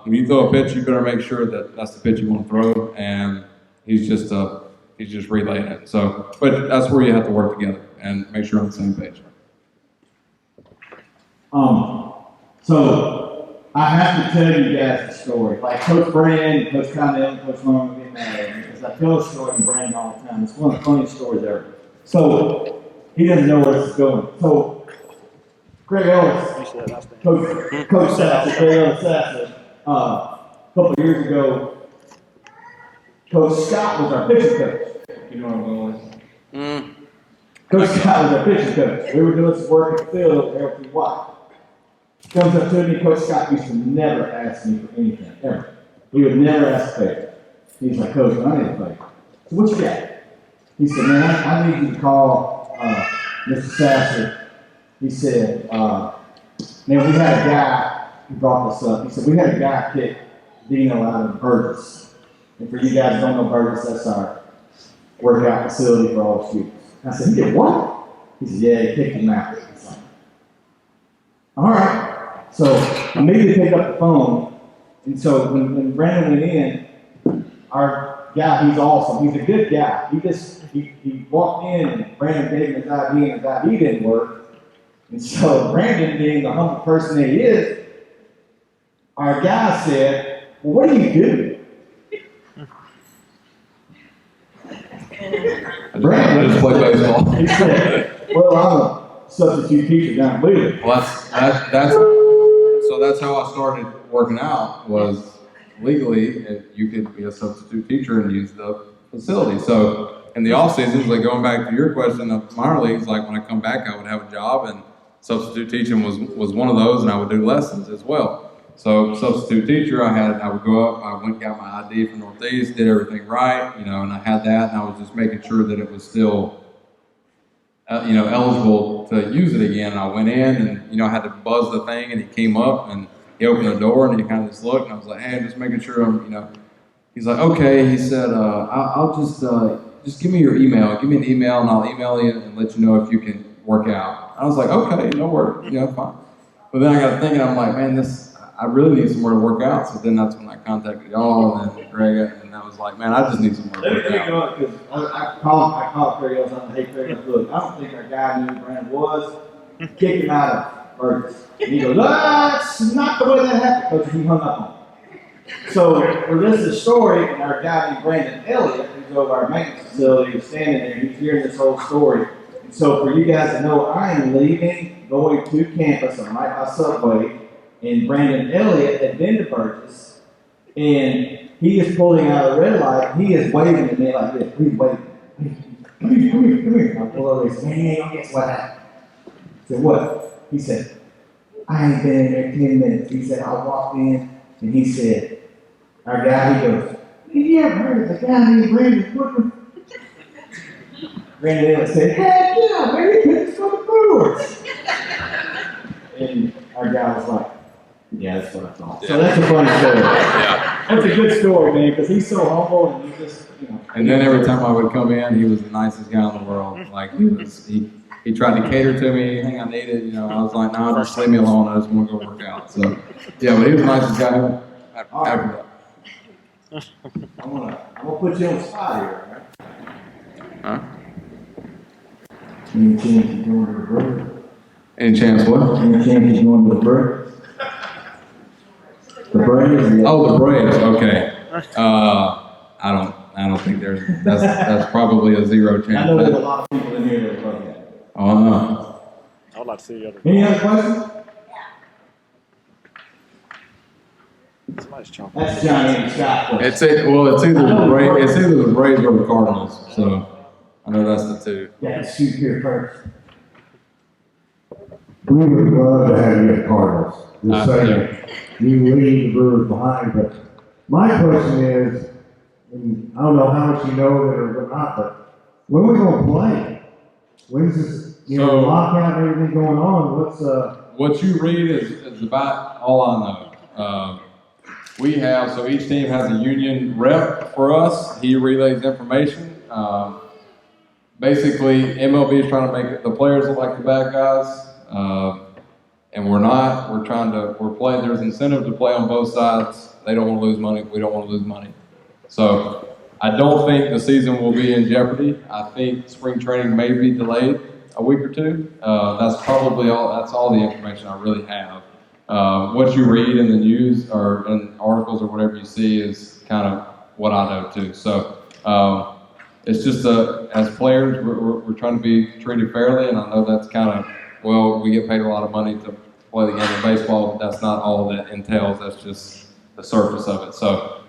when you throw a pitch, you better make sure that that's the pitch you want to throw, and he's just relaying it. So, but that's where you have to work together and make sure you're on the same page. So I have to tell you guys a story. Like Coach Brand, Coach Connell, and Coach Norman will get mad at me because I tell a story to Brand all the time. It's one of the funniest stories ever. So he doesn't know where this is going. So Greg Ellis, Coach Sasser, Greg Ellis Sasser, a couple of years ago, Coach Scott was our pitching coach. You know what I'm going with? Coach Scott was our pitching coach. We were doing some work in the field over there with White. Comes up to me, Coach Scott used to never ask me for anything, ever. He would never ask a favor. He's like, Coach, I need a favor. So what you got? He said, man, I need you to call Mr. Sasser. He said, man, we had a guy who brought this up. He said, we had a guy kick Dino out of Burgess. And for you guys who don't know Burgess, that's our workout facility for all the students. I said, he did what? He said, yeah, he kicked him out. All right. So I immediately picked up the phone, and so when Brandon went in, our guy, he's awesome. He's a good guy. He walked in, and Brandon gave him his ID, and his ID didn't work. And so Brandon, being the humble person that he is, our guy said, well, what do you do? Brandon just play baseball. He said, well, I'm a substitute teacher down in Booneville. Well, so that's how I started working out, was legally you could be a substitute teacher and use the facility. So in the off seasons, like going back to your question of minor leagues, like when I come back, I would have a job, and substitute teaching was one of those, and I would do lessons as well. So substitute teacher, I would go up, I went and got my ID from Northeast, did everything right, and I had that, and I was just making sure that it was still eligible to use it again. And I went in and, I had to buzz the thing, and he came up and he opened the door and he kind of just looked, and I was like, hey, I'm just making sure he's like, okay. He said, I'll just give me your email. Give me an email and I'll email you and let you know if you can work out. I was like, okay, no worries, fine. But then I got thinking, I'm like, man, I really need somewhere to work out. So then that's when I contacted y'all and then Greg, and I was like, man, I just need somewhere to work out. Because I called Craig Ellis on the hey Craig, look, I don't think our guy knew who Brandon was. Kick him out of Burgess. And he goes, that's not the way that happened, because he hung up on him. So we're listening to the story, and our guy named Brandon Elliott, who's over our maintenance facility, is standing there, and he's hearing this whole story. And so for you guys to know, I am leaving, going to campus on my subway, and Brandon Elliott had been to Burgess, and he is pulling out a red light. He is waving at me like this. He's waving. Come here. I pull over. He said, man, guess what happened? I said, what? He said, I ain't been in there 10 minutes. He said, I walked in, and he said, our guy, he goes, you ever heard of the guy named Brandon Woodruff? Brandon Elliott said, heck yeah, man, he pitches for the Brewers. And our guy was like, yeah, that's what I thought. So that's a funny story. Yeah. That's a good story, man, because he's so humble and he just, And then every time I would come in, he was the nicest guy in the world. Like he tried to cater to me, anything I needed. I was like, no, just leave me alone. I just want to go work out. So yeah, but he was the nicest guy after that. I'm gonna put you on the spot here, all right? Huh? Any chance you're going to the Brewers? Any chance what? Any chance you're going to the Brewers? The Braves? Oh, the Braves. Okay. I don't think that's probably a zero chance. I know there's a lot of people in here that love that. Oh no. I would like to see the other. Any other questions? Nice chunk. That's Johnny and Scott. It's either the Braves or the Cardinals. So I know that's the two. Yeah, shoot here first. We would love to have you at Cardinals. Just saying, you leave the Brewers behind, but my question is, and I don't know how much you know that or not, but when are we going to play? When's this, lockout and everything going on? What you read is about all I know. So each team has a union rep for us. He relays information. Basically, MLB is trying to make the players look like the bad guys. And we're not. We're playing. There's incentive to play on both sides. They don't want to lose money. We don't want to lose money. So I don't think the season will be in jeopardy. I think spring training may be delayed a week or two. That's probably all. That's all the information I really have. What you read in the news or in articles or whatever you see is kind of what I know too. So it's just as players, we're trying to be treated fairly, and I know that's kind of. Well, we get paid a lot of money to play the game of baseball, but that's not all that entails. That's just the surface of it. So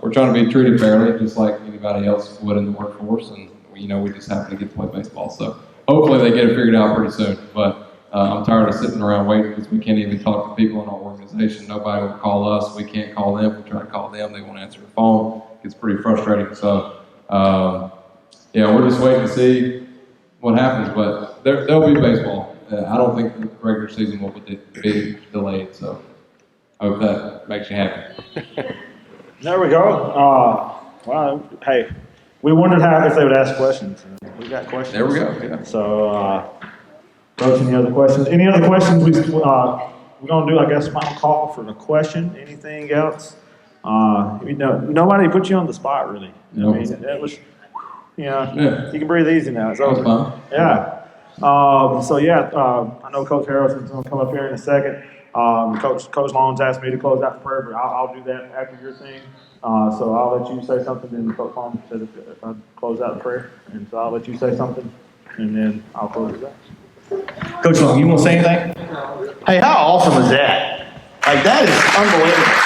we're trying to be treated fairly, just like anybody else would in the workforce. And we just happen to get to play baseball. So hopefully they get it figured out pretty soon. But I'm tired of sitting around waiting because we can't even talk to people in our organization. Nobody will call us. We can't call them. We try to call them. They won't answer the phone. It's pretty frustrating. So we're just waiting to see what happens, but there'll be baseball. I don't think the regular season will be delayed, so I hope that makes you happy. There we go. Well, hey, we wondered if they would ask questions. We got questions. There we go. Yeah. So, Coach, any other questions? Any other questions? We're going to do, I guess, final call for the question. Anything else? Nobody put you on the spot, really. Nope. I mean, that was... You can breathe easy now. It's over. Fun. Yeah. I know Coach Harrelson's going to come up here in a second. Coach Long's asked me to close out the prayer, but I'll do that after your thing. So I'll let you say something, and Coach Long said if I close out the prayer. And so I'll let you say something, and then I'll close it out. Coach Long, you want to say anything? Hey, how awesome is that? Like, that is unbelievable.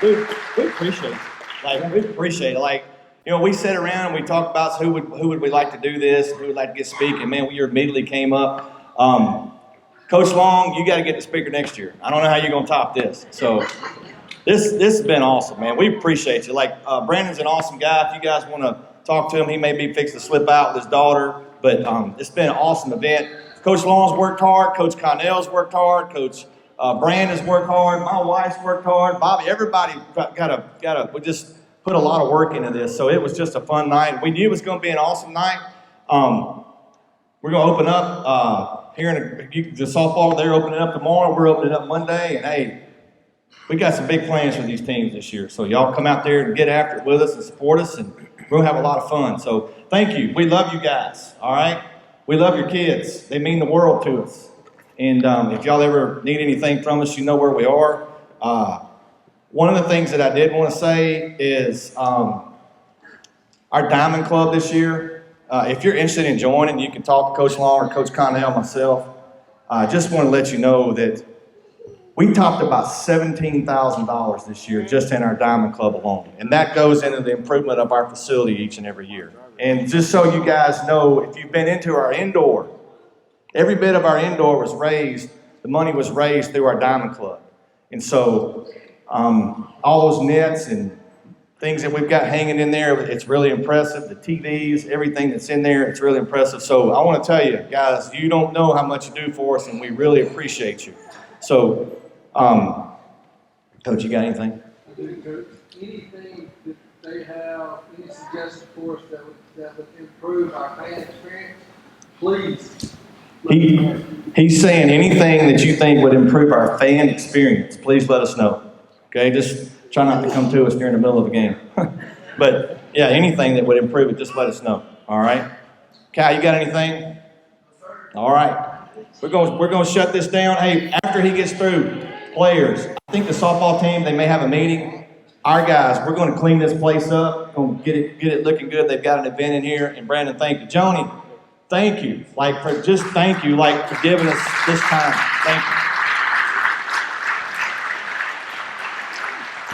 We appreciate it. We appreciate it. We sit around and we talk about who would we like to do this, who would like to get speaking. Man, we immediately came up. Coach Long, you got to get the speaker next year. I don't know how you're going to top this. So this has been awesome, man. We appreciate you. Brandon's an awesome guy. If you guys want to talk to him, he may be fixing to slip out with his daughter. But it's been an awesome event. Coach Long's worked hard. Coach Connell's worked hard. Coach Brandon's worked hard. My wife's worked hard. Bobby, everybody we just put a lot of work into this. So it was just a fun night. We knew it was going to be an awesome night. We're going to open up the softball. They're opening up tomorrow. We're opening up Monday. And hey, we got some big plans for these teams this year. So y'all come out there and get after it with us and support us, and we'll have a lot of fun. So thank you. We love you guys. All right. We love your kids. They mean the world to us. And if y'all ever need anything from us, you know where we are. One of the things that I did want to say is our Diamond Club this year. If you're interested in joining, you can talk to Coach Long or Coach Connell, myself. I just want to let you know that we topped about $17,000 this year just in our Diamond Club alone. And that goes into the improvement of our facility each and every year. And just so you guys know, if you've been into our indoor, every bit of our indoor was raised, the money was raised through our Diamond Club. And so all those nets and things that we've got hanging in there, it's really impressive. The TVs, everything that's in there, it's really impressive. So I want to tell you, guys, you don't know how much you do for us, and we really appreciate you. So, Coach, you got anything? I do, Coach. Anything that they have, any suggestions for us that would improve our fan experience, please. He's saying anything that you think would improve our fan experience, please let us know. Okay, just try not to come to us during the middle of the game. But yeah, anything that would improve it, just let us know. All right, Kyle, you got anything? All right, we're going to shut this down. Hey, after he gets through, players, I think the softball team, they may have a meeting. Our guys, we're going to clean this place up. Going to get it looking good. They've got an event in here. And Brandon, thank you, Joni. thank you. Thank you, for giving us this time. Thank you.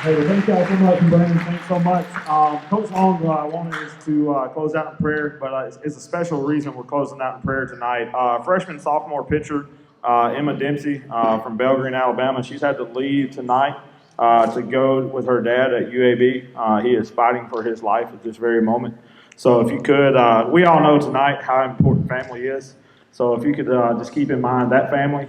Hey, thank you all so much, and Brandon, thanks so much. Coach Long wanted us to close out in prayer, but it's a special reason we're closing out in prayer tonight. Freshman, sophomore pitcher, Emma Dempsey from Belgreen, Alabama, she's had to leave tonight to go with her dad at UAB. He is fighting for his life at this very moment. So if you could, we all know tonight how important family is. So if you could just keep in mind that family,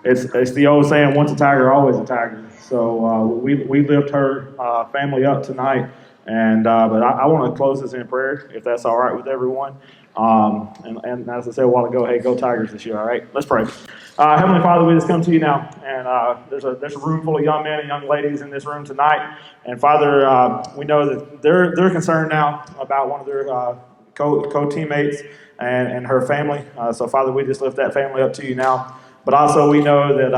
it's the old saying, once a tiger, always a tiger. So we lift her family up tonight, and but I want to close this in prayer, if that's all right with everyone. And as I said a while ago, hey, go Tigers this year, all right? Let's pray. Heavenly Father, we just come to you now, and there's a room full of young men and young ladies in this room tonight, and Father, we know that they're concerned now about one of their co-teammates and her family. So Father, we just lift that family up to you now. But also we know that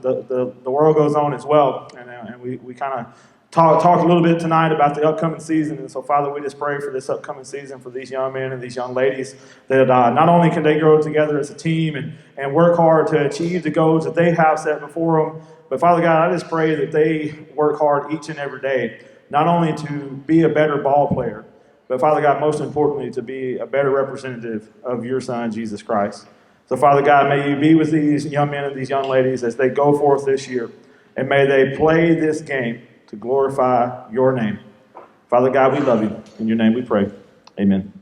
the world goes on as well, and we kind of talk a little bit tonight about the upcoming season. And so, Father, we just pray for this upcoming season for these young men and these young ladies, that not only can they grow together as a team and work hard to achieve the goals that they have set before them, but Father God, I just pray that they work hard each and every day, not only to be a better ball player, but Father God, most importantly, to be a better representative of your Son, Jesus Christ. So, Father God, may you be with these young men and these young ladies as they go forth this year, and may they play this game to glorify your name. Father God, we love you. In your name we pray. Amen.